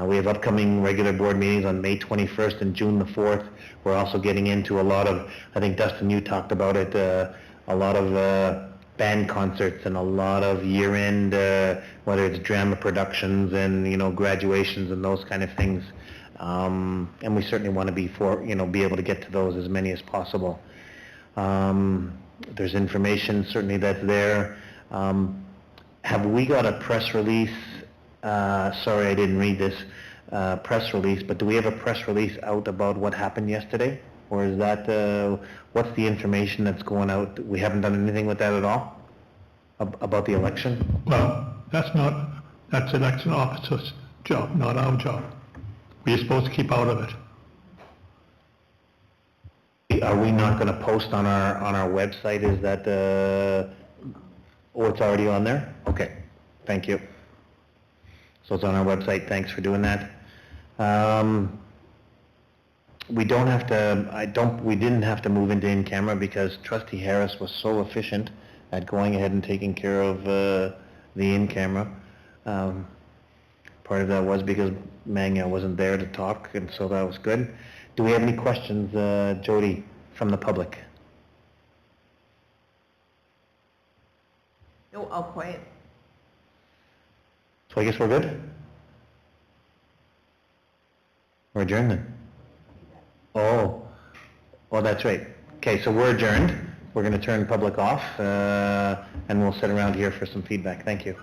We have upcoming regular board meetings on May 21st and June the 4th. We're also getting into a lot of, I think Dustin, you talked about it, a lot of band concerts and a lot of year-end, whether it's drama productions and, graduations and those kind of things. And we certainly want to be able to get to those as many as possible. There's information certainly that's there. Have we got a press release? Sorry, I didn't read this press release, but do we have a press release out about what happened yesterday? Or is that, what's the information that's going out? We haven't done anything with that at all? About the election? Well, that's election officer's job, not our job. We're supposed to keep out of it. Are we not going to post on our website? Is that, it's already on there? Okay, thank you. So it's on our website. Thanks for doing that. We didn't have to move into in-camera because Trustee Harris was so efficient at going ahead and taking care of the in-camera. Part of that was because Manga wasn't there to talk, and so that was good. Do we have any questions, Jody, from the public? No, all quiet. So I guess we're good? We're adjourned then? Oh, that's right. Okay, so we're adjourned. We're going to turn public off, and we'll sit around here for some feedback. Thank you.